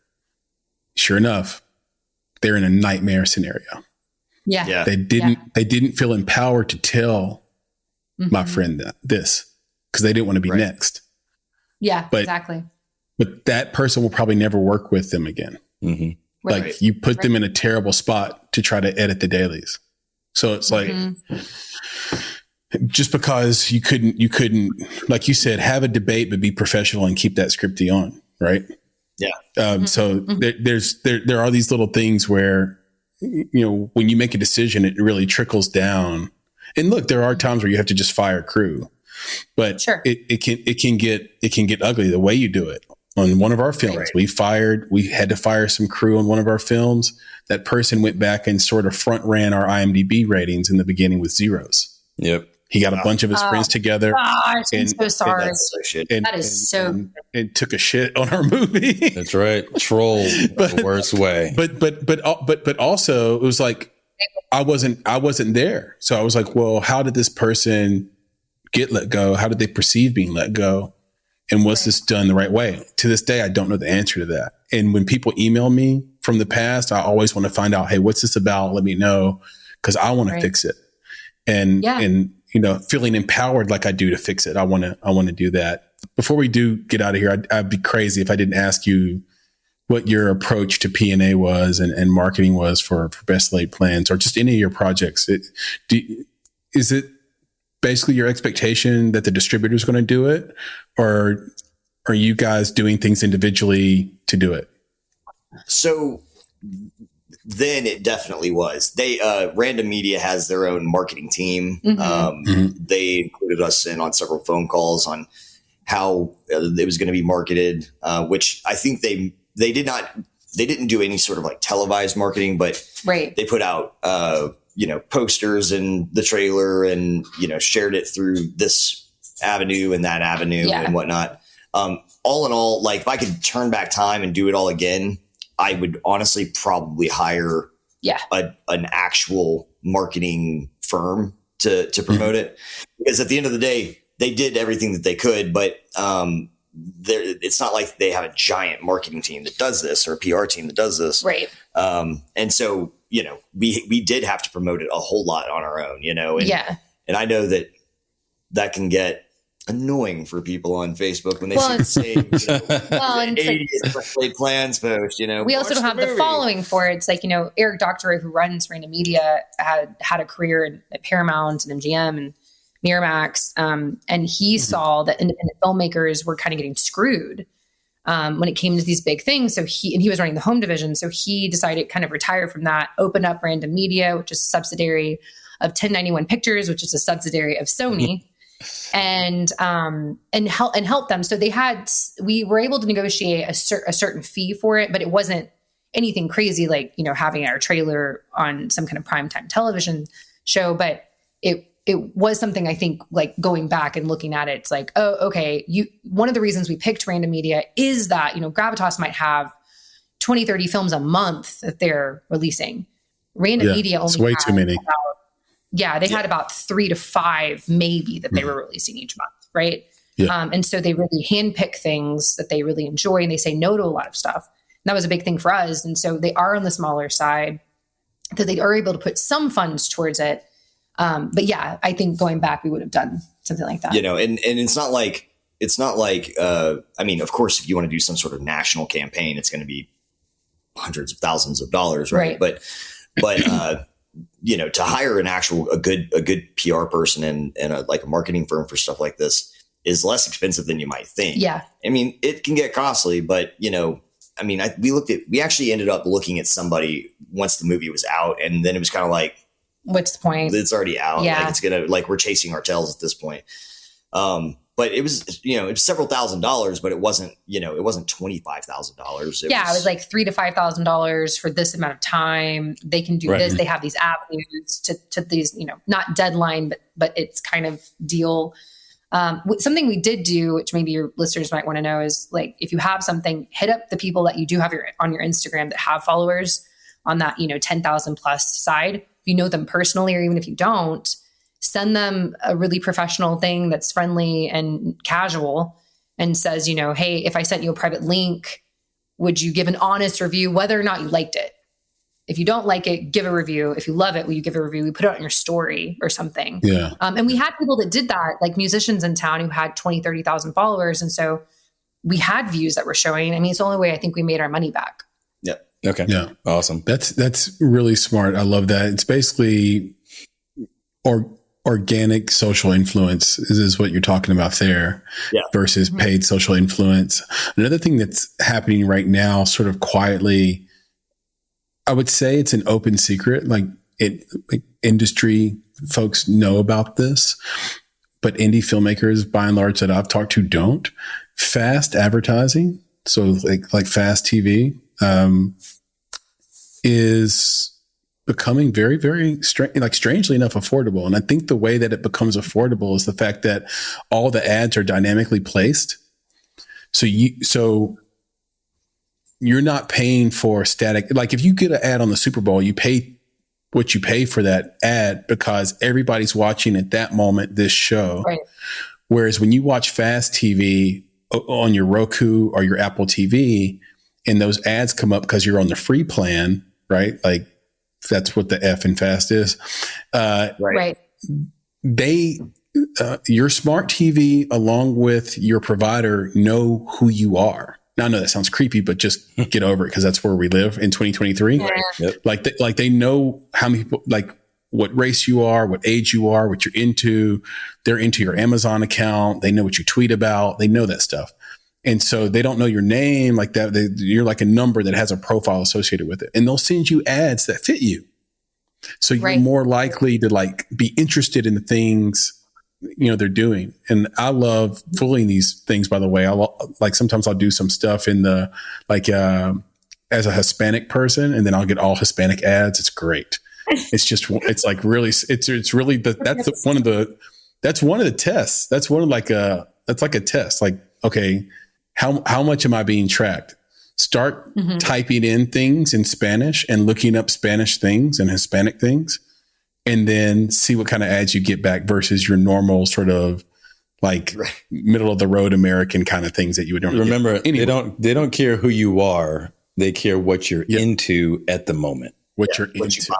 Sure enough, they're in a nightmare scenario. Yeah. They didn't feel empowered to tell my friend this because they didn't want to be next. Yeah, exactly. But that person will probably never work with them again. Like you put them in a terrible spot to try to edit the dailies. So it's like, just because you couldn't, like you said, have a debate, but be professional and keep that scriptie on. Right. Yeah. So there are these little things where, when you make a decision, it really trickles down. And look, there are times where you have to just fire crew, but it can get ugly the way you do it. On one of our films, we had to fire some crew on one of our films. That person went back and sort of front ran our IMDb ratings in the beginning with zeros. Yep. He got a bunch of his friends together. Gosh, I'm so sorry. And took a shit on our movie. That's right. Troll the worst way. But also it was like, I wasn't there. So I was like, well, how did this person get let go? How did they perceive being let go? And was this done the right way? To this day, I don't know the answer to that. And when people email me from the past, I always want to find out, hey, what's this about? Let me know, because I want to fix it. And feeling empowered like I do to fix it. I want to do that. Before we do get out of here, I'd be crazy if I didn't ask you what your approach to P&A was and marketing was for Best Laid Plans, or just any of your projects. Is it basically your expectation that the distributor is going to do it, or are you guys doing things individually to do it? So then it definitely was. They Random Media has their own marketing team. They included us in on several phone calls on how it was going to be marketed, which I think they didn't do any sort of like televised marketing, but they put out posters in the trailer and shared it through this avenue and that avenue and whatnot. All in all, like if I could turn back time and do it all again, I would honestly probably hire an actual marketing firm to promote it, because at the end of the day, they did everything that they could, but it's not like they have a giant marketing team that does this or a PR team that does this. Right. And so, we did have to promote it a whole lot on our own, and I know that can get annoying for people on Facebook when they see the same Laid Plans post, We also don't have the following for it. It's like, Eric Doctorow, who runs Random Media, had a career at Paramount and MGM and Miramax. And he saw that independent filmmakers were kind of getting screwed when it came to these big things. So he was running the home division. So he decided to kind of retire from that, open up Random Media, which is a subsidiary of 1091 Pictures, which is a subsidiary of Sony. And help them. So we were able to negotiate a certain fee for it, but it wasn't anything crazy like, having our trailer on some kind of primetime television show. But it was something, I think, like going back and looking at it, it's like, oh, okay. One of the reasons we picked Random Media is that, Gravitas might have 20, 30 films a month that they're releasing. Random Media only way too many. They had about 3 to 5 maybe that they were releasing each month, right? Yeah. And so they really handpick things that they really enjoy, and they say no to a lot of stuff. And that was a big thing for us. And so they are on the smaller side, that they are able to put some funds towards it. But I think going back, we would have done something like that. And it's not like, of course, if you want to do some sort of national campaign, it's going to be hundreds of thousands of dollars, right? But to hire a good PR person and a marketing firm for stuff like this is less expensive than you might think. Yeah. I mean, it can get costly, but we actually ended up looking at somebody once the movie was out, and then it was kind of like, what's the point? It's already out. Yeah. Like it's gonna, like we're chasing our tails at this point. But it was, it's several $1,000s, but it wasn't $25,000. It was like $3,000 to $5,000 for this amount of time. They can do this. They have these avenues to these, not deadline, but it's kind of deal. Something we did do, which maybe your listeners might want to know, is like, if you have something, hit up the people that you do have on your Instagram that have followers on that, 10,000 plus side. If you know them personally, or even if you don't, send them a really professional thing that's friendly and casual and says, hey, if I sent you a private link, would you give an honest review, whether or not you liked it? If you don't like it, give a review. If you love it, will you give a review? We put it on your story or something. Yeah. And we had people that did that, like musicians in town who had 20, 30,000 followers. And so we had views that were showing. I mean, it's the only way I think we made our money back. Yep. Okay. Yeah. Awesome. That's really smart. I love that. It's basically organic social influence is what you're talking about there, versus paid social influence. Another thing that's happening right now, sort of quietly, I would say it's an open secret. Like industry folks know about this, but indie filmmakers, by and large, that I've talked to don't. Fast advertising, so like fast TV, is becoming very, very strangely enough affordable. And I think the way that it becomes affordable is the fact that all the ads are dynamically placed. So you're not paying for static. Like if you get an ad on the Super Bowl, you pay what you pay for that ad because everybody's watching at that moment this show. Right. Whereas when you watch fast TV on your Roku or your Apple TV, and those ads come up because you're on the free plan, right? Like that's what the F in fast is. Right. Your smart TV along with your provider know who you are. Now I know that sounds creepy, but just get over it because that's where we live in 2023. Yeah. Yep. Like they know how many people, like what race you are, what age you are, what you're into. They're into your Amazon account. They know what you tweet about. They know that stuff. And so they don't know your name like that. You're like a number that has a profile associated with it. And they'll send you ads that fit you. So you're more likely to like be interested in the things, they're doing. And I love fooling these things, by the way. Sometimes I'll do some stuff in the, as a Hispanic person, and then I'll get all Hispanic ads. It's great. It's just, it's like really, it's really, that's one of the tests. That's like a test. Like, okay, how much am I being tracked? Start typing in things in Spanish and looking up Spanish things and Hispanic things, and then see what kind of ads you get back versus your normal sort of like middle of the road American kind of things that you would normally remember. Anyway. They don't care who you are. They care what you're into at the moment. What you're into.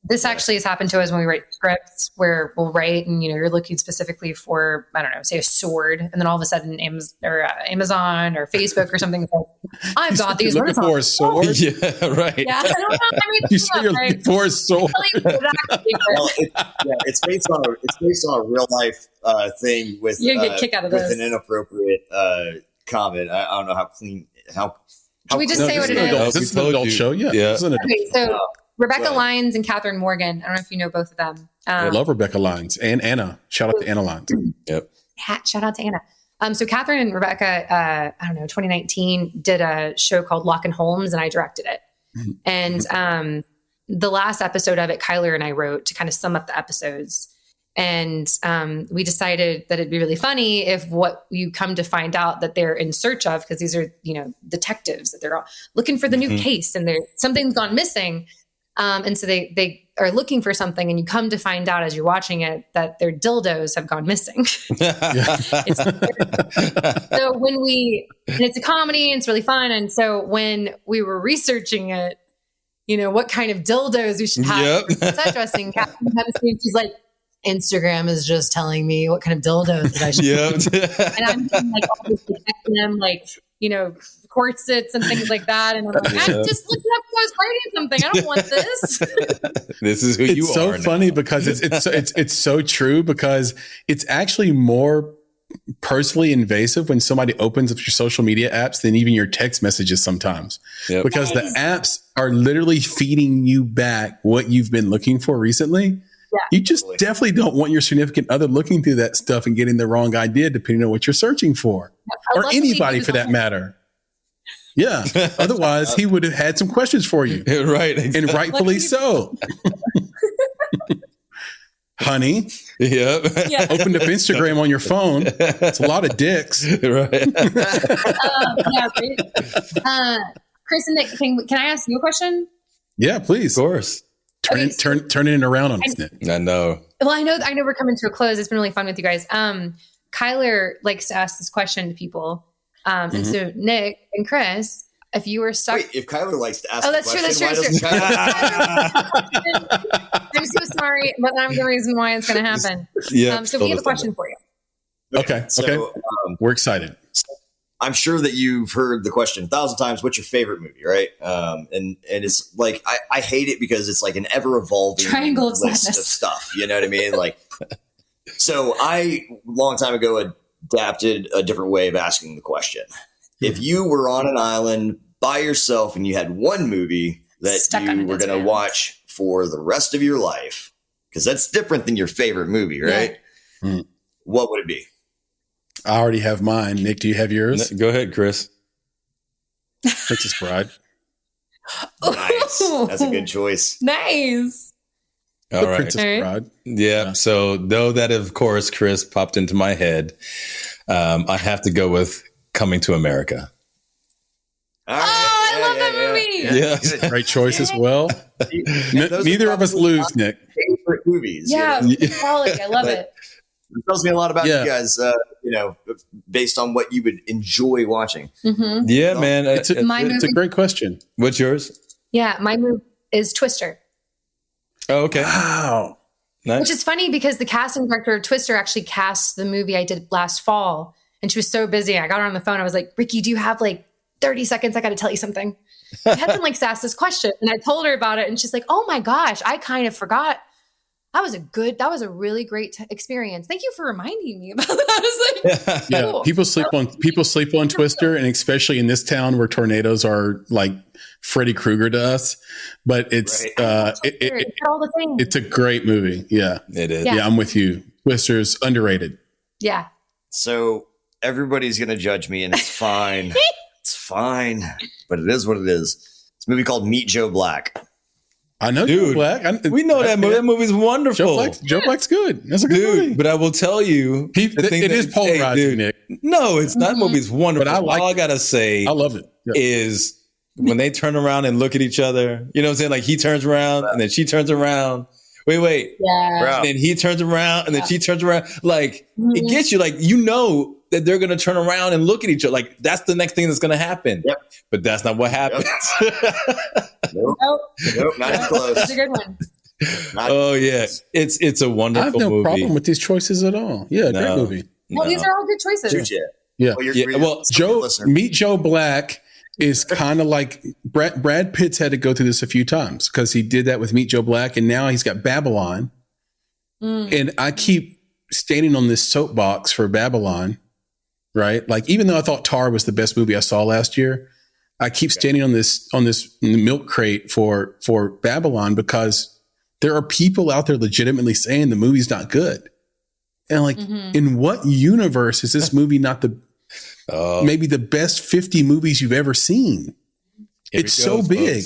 This actually has happened to us when we write scripts where we'll write and, you're looking specifically for, I don't know, say a sword. And then all of a sudden Amazon or Facebook or something. Like, I've got these. Looking for a sword? Yeah, right. Yeah, I don't know. I mean, you say you're looking for a sword. It's based on a real life thing with, you get a kick out of with an inappropriate comment. I don't know how clean, how can we just say what it is? This is an adult show. Yeah. Okay, so Rebecca Lyons and Catherine Morgan. I don't know if you know both of them. I love Rebecca Lyons and Anna. Shout out to Anna Lyons. Yep. Shout out to Anna. So Catherine and Rebecca, 2019 did a show called Lock and Holmes, and I directed it. And the last episode of it, Kyler and I wrote to kind of sum up the episodes. And we decided that it'd be really funny if what you come to find out that they're in search of, because these are, detectives, that they're all looking for the new case and something's gone missing. And so they are looking for something, and you come to find out as you're watching it that their dildos have gone missing. So and it's a comedy and it's really fun. And so when we were researching it, what kind of dildos we should have for set dressing, Catherine comes to me and she's like, Instagram is just telling me what kind of dildos that I should have. And I'm like, obviously checking them, like, corsets and things like that. And I'm like, I'm just looking up if I was writing something. I don't want this. This is who you are. It's so funny because it's so true, because it's actually more personally invasive when somebody opens up your social media apps than even your text messages sometimes. Yep. Because the apps are literally feeding you back what you've been looking for recently. Yeah. You just definitely don't want your significant other looking through that stuff and getting the wrong idea depending on what you're searching for. Or anybody for that matter. Yeah. Otherwise, he would have had some questions for you. Right. Exactly. And rightfully so. Honey. Yep. Yeah. Opened up Instagram on your phone. It's a lot of dicks. Right. Yeah. Chris and Nick, can I ask you a question? Yeah, please. Of course. Turn it around on us, Nick. I know. Well, I know we're coming to a close. It's been really fun with you guys. Kyler likes to ask this question to people. And so Nick and Chris, if you were stuck. Wait, if Kyler likes to ask, that's true. I'm so sorry, but I'm the reason why it's going to happen. Yeah. So we have a question for you. Okay. We're excited. I'm sure that you've heard the question 1,000 times. What's your favorite movie, right? And it's like I hate it because it's like an ever evolving triangle of list of stuff. You know what I mean? Like, so I long time ago adapted a different way of asking the question. If you were on an island by yourself and you had one movie that you were going to watch for the rest of your life, because that's different than your favorite movie, right? Yeah. What would it be? I already have mine. Nick, do you have yours? Go ahead, Chris. Princess Bride. Nice. That's a good choice. Nice. All right. Princess Bride. Yeah. So though that, of course, Chris popped into my head, I have to go with Coming to America. Right. I love that movie. Yeah. Great choice as well. Neither of us lose, Nick. Favorite movies. Yeah. Quality. I love it. It tells me a lot about you guys, based on what you would enjoy watching. Mm-hmm. Yeah, man. It's a great question. What's yours? Yeah, my movie is Twister. Oh, okay. Wow. Nice. Which is funny because the casting director of Twister actually cast the movie I did last fall. And she was so busy. I got her on the phone. I was like, Ricky, do you have like 30 seconds? I got to tell you something. I had them ask this question. And I told her about it. And she's like, oh my gosh, I kind of forgot. That was a really great experience. Thank you for reminding me about that. I was like, cool. People sleep on Twister, and especially in this town where tornadoes are like Freddy Krueger to us. But it's it's a great movie. Yeah, it is. Yeah, I'm with you. Twister's underrated. Yeah. So everybody's gonna judge me, and it's fine. It's fine, but it is what it is. It's a movie called Meet Joe Black. I know, Joe Black. We know that movie. That movie's wonderful. Joe Black's good. That's a good movie. But I will tell you, it is polarizing, Nick. No, it's not. Movie's wonderful. But all I gotta say, I love it. Is when they turn around and look at each other. You know what I'm saying? Like he turns around and then she turns around. Wait. Yeah. And then he turns around and then she turns around. Like it gets you. Like that they're gonna turn around and look at each other. Like that's the next thing that's gonna happen. Yep. But that's not what happens. Nope, not even close. It's a good one. Yeah, it's a wonderful movie. I have no problem with these choices at all. Yeah, great movie. Well, these are all good choices. Yeah. Well, Meet Joe Black is kind of like Brad Pitt's had to go through this a few times because he did that with Meet Joe Black, and now he's got Babylon. And I keep standing on this soapbox for Babylon, right? Like even though I thought Tar was the best movie I saw last year, I keep standing on this milk crate for Babylon because there are people out there legitimately saying the movie's not good. And like, in what universe is this movie not maybe the best 50 movies you've ever seen? It's so big.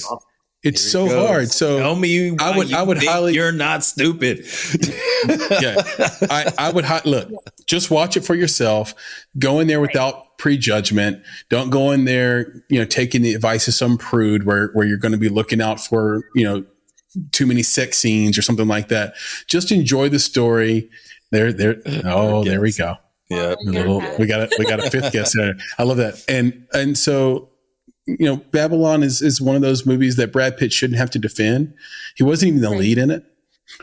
It's so hard. So tell me I would highly. You're not stupid. I would look. Just watch it for yourself. Go in there without prejudgment. Don't go in there, taking the advice of some prude where you're going to be looking out for too many sex scenes or something like that. Just enjoy the story. There we go. Yeah, we got a fifth guest there. I love that. And so. Babylon is one of those movies that Brad Pitt shouldn't have to defend. He wasn't even the lead in it,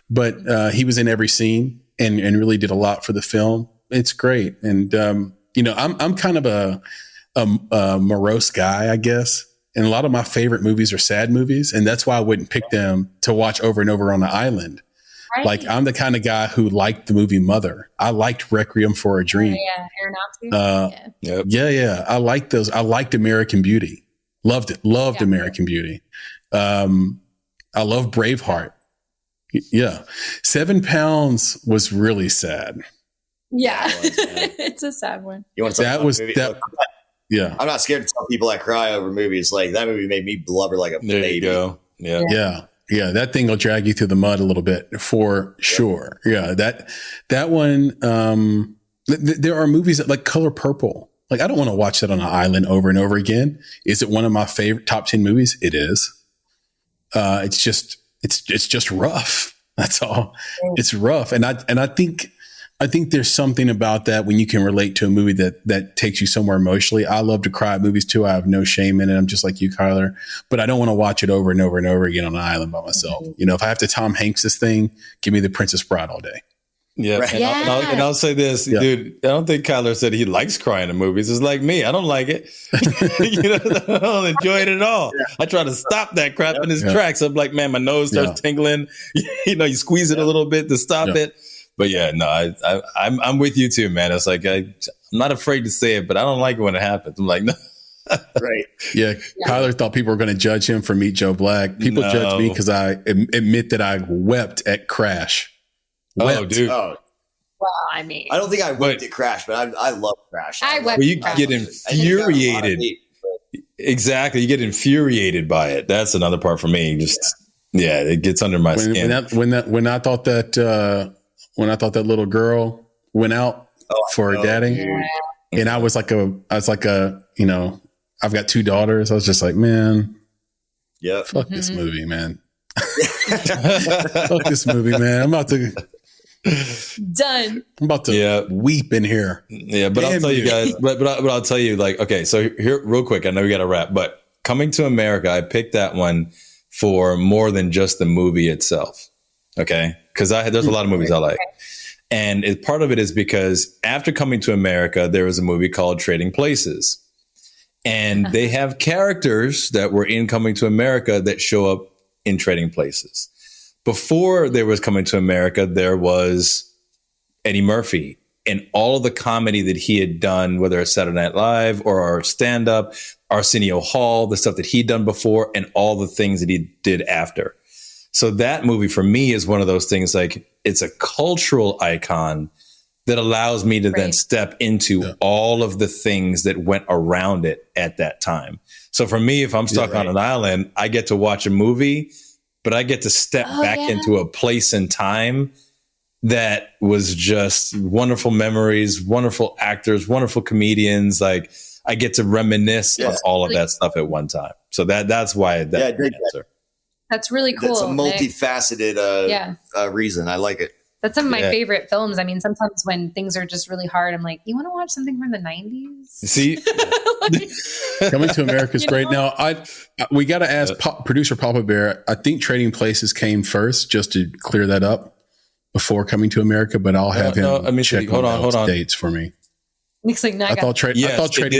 but he was in every scene and really did a lot for the film. It's great. And, I'm kind of a morose guy, I guess. And a lot of my favorite movies are sad movies. And that's why I wouldn't pick them to watch over and over on the island. Right. Like I'm the kind of guy who liked the movie Mother. I liked Requiem for a Dream. Aronofsky. Yeah. I liked those. I liked American Beauty. Loved it. Loved American Beauty. I love Braveheart. Yeah. 7 Pounds was really sad. Yeah. It's a sad one. You want to that was movie? That. Yeah. I'm not scared to tell people I cry over movies. Like that movie made me blubber like a baby. There you go. Yeah. That thing will drag you through the mud a little bit for sure. Yeah. That one, there are movies that like Color Purple. Like I don't want to watch that on an island over and over again. Is it one of my favorite top 10 movies? It is. It's just rough. That's all. It's rough. And I think there's something about that when you can relate to a movie that takes you somewhere emotionally. I love to cry at movies too. I have no shame in it. I'm just like you, Kyler, but I don't want to watch it over and over and over again on an island by myself. You know, if I have to Tom Hanks this thing, give me The Princess Bride all day. Yeah. Right. And I'll say this, dude, I don't think Kyler said he likes crying in movies. It's like me. I don't like it. I don't enjoy it at all. Yeah. I try to stop that crap in its tracks. I'm like, man, my nose starts tingling. You squeeze it a little bit to stop it. But yeah, no, I'm with you too, man. It's like, I'm not afraid to say it, but I don't like it when it happens. I'm like, no. Right. Yeah. Kyler thought people were going to judge him for Meet Joe Black. People judge me because I admit that I wept at Crash. Oh, dude. Oh. Well, I mean, I don't think I wept at Crash, but I love Crash. I wept. Well, you get infuriated. Exactly. You get infuriated by it. That's another part for me. It gets under my skin. When I thought that little girl went out for her daddy, and I was like I've got 2 daughters. I was just like, man, fuck this movie, man. Fuck this movie, man. I'm about to weep in here. Yeah, but I'll tell you guys, but I'll tell you, like, okay, so here real quick, I know we got to wrap, but Coming to America, I picked that one for more than just the movie itself. Okay. Cause there's a lot of movies I like. And part of it is because after Coming to America, there was a movie called Trading Places, and they have characters that were in Coming to America that show up in Trading Places. Before there was Coming to America, there was Eddie Murphy and all of the comedy that he had done, whether it's Saturday Night Live or our stand-up, Arsenio Hall, the stuff that he'd done before, and all the things that he did after. So that movie for me is one of those things, like it's a cultural icon that allows me to then step into all of the things that went around it at that time. So for me, if I'm stuck on an island, I get to watch a movie, but I get to step back into a place and time that was just wonderful memories, wonderful actors, wonderful comedians. Like I get to reminisce of all of that stuff at one time. So that's why that answer. That's really cool. It's a multifaceted reason. I like it. That's some of my favorite films. I mean, sometimes when things are just really hard, I'm like, you want to watch something from the 90s? See? Coming to America is great. Now, we got to ask producer Papa Bear, I think Trading Places came first, just to clear that up, before Coming to America, but I'll have him check hold on dates for me. Nick's like, I thought Trading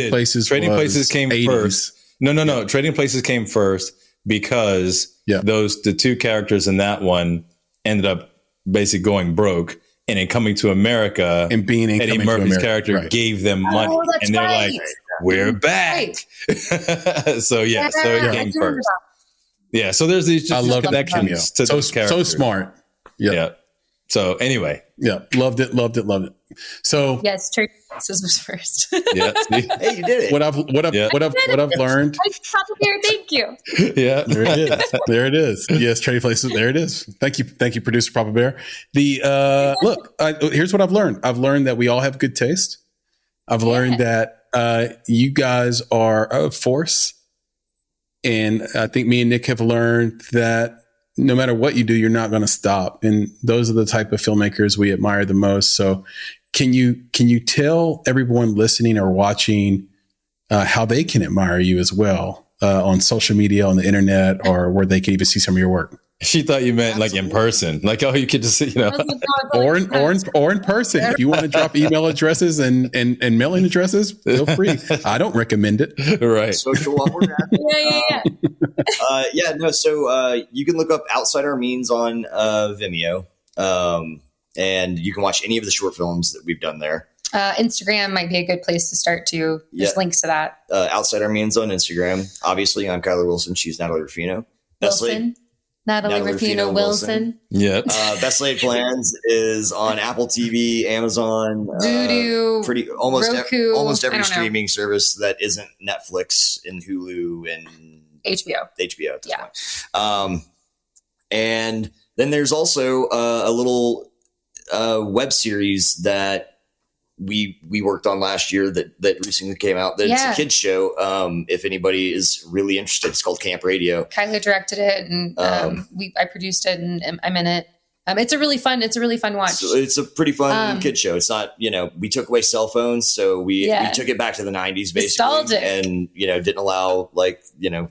Places came 80s. first. No. Trading Places came first because the 2 characters in that one ended up basically going broke, and in Coming to America, and being in Eddie Murphy's character gave them money, and they're like, "We're back." So it came first. Yeah, so there's these just connections to those characters. So smart. Yeah. So anyway, loved it. So yes, Trading Places was first. Hey, you did it. What I've learned. Papa Bear, thank you. Yeah, there it is. Yes, Trading Places. There it is. Thank you, producer Papa Bear. Here's what I've learned. I've learned that we all have good taste. I've learned that you guys are a force, and I think me and Nick have learned that no matter what you do, you're not going to stop. And those are the type of filmmakers we admire the most. So can you tell everyone listening or watching how they can admire you as well on social media, on the internet, or where they can even see some of your work? She thought you meant like in person, like, oh, you could just see, or in person. If you want to drop email addresses and mailing addresses, feel free. I don't recommend it. Right. Social awkward. So you can look up Outsideourmeans on Vimeo. And you can watch any of the short films that we've done there. Instagram might be a good place to start too. There's links to that. Outsideourmeans on Instagram. Obviously, I'm Kyler Wilson. She's Natalie Ruffino. Natalie Ruffino Wilson. Yeah. Best Laid Plans is on Apple TV, Amazon, Vudu, Roku, almost every streaming service that isn't Netflix and Hulu and HBO at this point. And then there's also a little web series that we worked on last year that recently came out. It's a kids show. If anybody is really interested, it's called Camp Radio. Kyler directed it, and I produced it, and I'm in it. It's a really fun watch. So it's a pretty fun kid show. It's not, we took away cell phones, so we took it back to the 90s basically, nostalgic. And didn't allow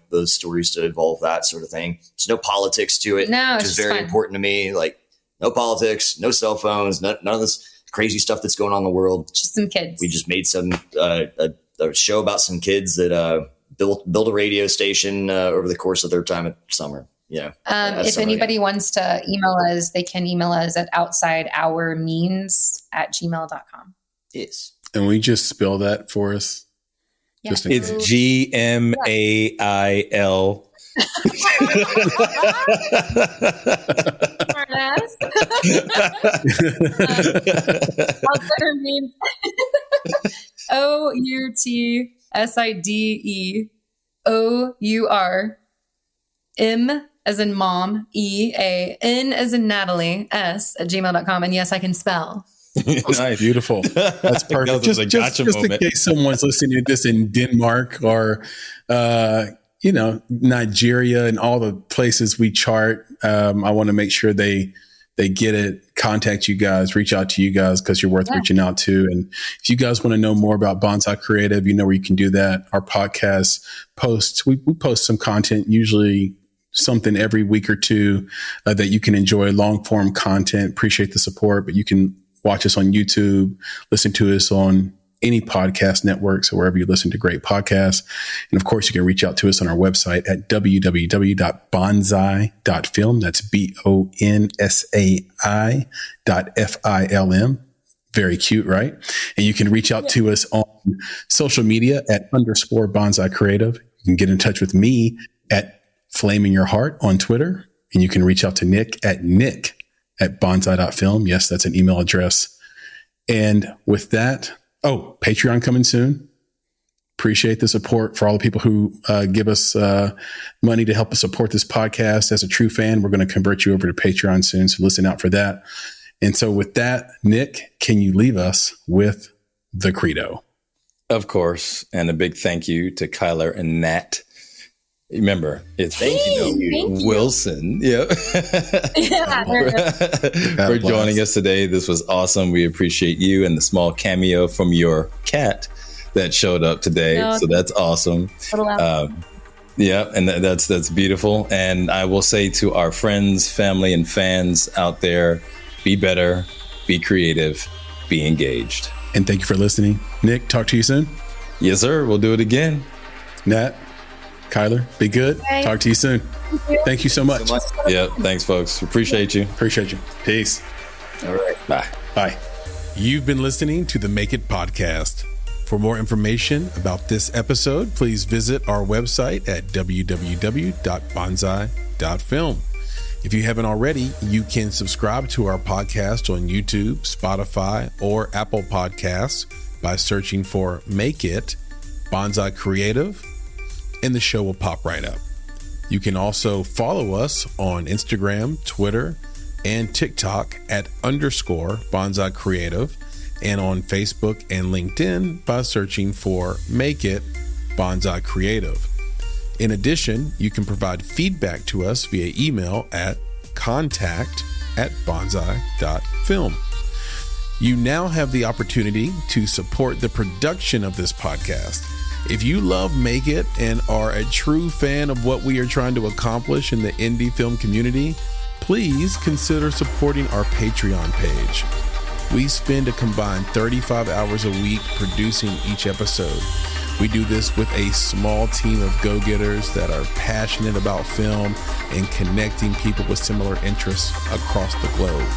those stories to evolve, that sort of thing. There's no politics to it, which is very important to me. Like, no politics, no cell phones, none of this crazy stuff that's going on in the world. Just some kids. We just made some a show about some kids that built a radio station over the course of their time at summer. If anybody wants to email us, they can email us at outsideourmeans@gmail.com. Yes. And we just spell that for us. Yeah. Just it's GMAIL. Outsideourmeans. OUTSIDEOUR. M as in mom, EAN as in Natalie, S@gmail.com. And yes, I can spell. Nice. Beautiful. That's perfect. Just in case someone's listening to this in Denmark or, Nigeria and all the places we chart. I want to make sure they get it, contact you guys, reach out to you guys because you're worth reaching out to. And if you guys want to know more about Bonsai Creative, you know where you can do that. Our podcast posts, we post some content, usually something every week or two that you can enjoy, long form content. Appreciate the support, but you can watch us on YouTube, listen to us on any podcast networks or wherever you listen to great podcasts. And of course, you can reach out to us on our website at www.bonsai.film. That's BONSAI.FILM. Very cute, right? And you can reach out to us on social media at _Bonsai Creative. You can get in touch with me at Flaming Your Heart on Twitter. And you can reach out to Nick at bonsai.film. Yes, that's an email address. And with that, Patreon coming soon. Appreciate the support for all the people who give us money to help us support this podcast. As a true fan, we're going to convert you over to Patreon soon. So listen out for that. And so with that, Nick, can you leave us with the credo? Of course. And a big thank you to Kyler and Nat. Remember, it's thank you, Wilson. Yeah. For joining us today. This was awesome. We appreciate you and the small cameo from your cat that showed up today. So that's awesome. And that's beautiful. And I will say to our friends, family, and fans out there, be better, be creative, be engaged. And thank you for listening. Nick, talk to you soon. Yes, sir. We'll do it again. Nat, Kyler, be good. Bye. Talk to you soon. Thank you so much. Yeah, thanks, folks. Appreciate you. Peace. All right. Bye. Bye. You've been listening to the Make It podcast. For more information about this episode, please visit our website at www.bonsai.film. If you haven't already, you can subscribe to our podcast on YouTube, Spotify, or Apple Podcasts by searching for Make It Bonsai Creative, and the show will pop right up. You can also follow us on Instagram, Twitter, and TikTok at _Bonsai Creative, and on Facebook and LinkedIn by searching for Make It Bonsai Creative. In addition, you can provide feedback to us via email at contact@bonsai.film. You now have the opportunity to support the production of this podcast. If you love Make It and are a true fan of what we are trying to accomplish in the indie film community, please consider supporting our Patreon page. We spend a combined 35 hours a week producing each episode. We do this with a small team of go-getters that are passionate about film and connecting people with similar interests across the globe.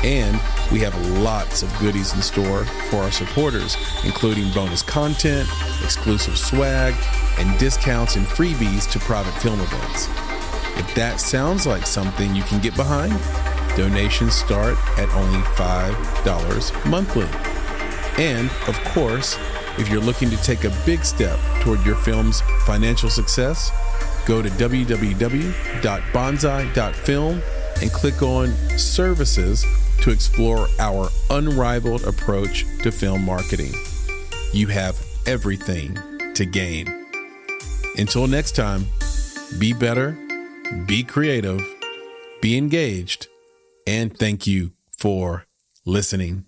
And we have lots of goodies in store for our supporters, including bonus content, exclusive swag, and discounts and freebies to private film events. If that sounds like something you can get behind, donations start at only $5 monthly. And, of course, if you're looking to take a big step toward your film's financial success, go to www.bonsai.film and click on Services to explore our unrivaled approach to film marketing. You have everything to gain. Until next time, be better, be creative, be engaged, and thank you for listening.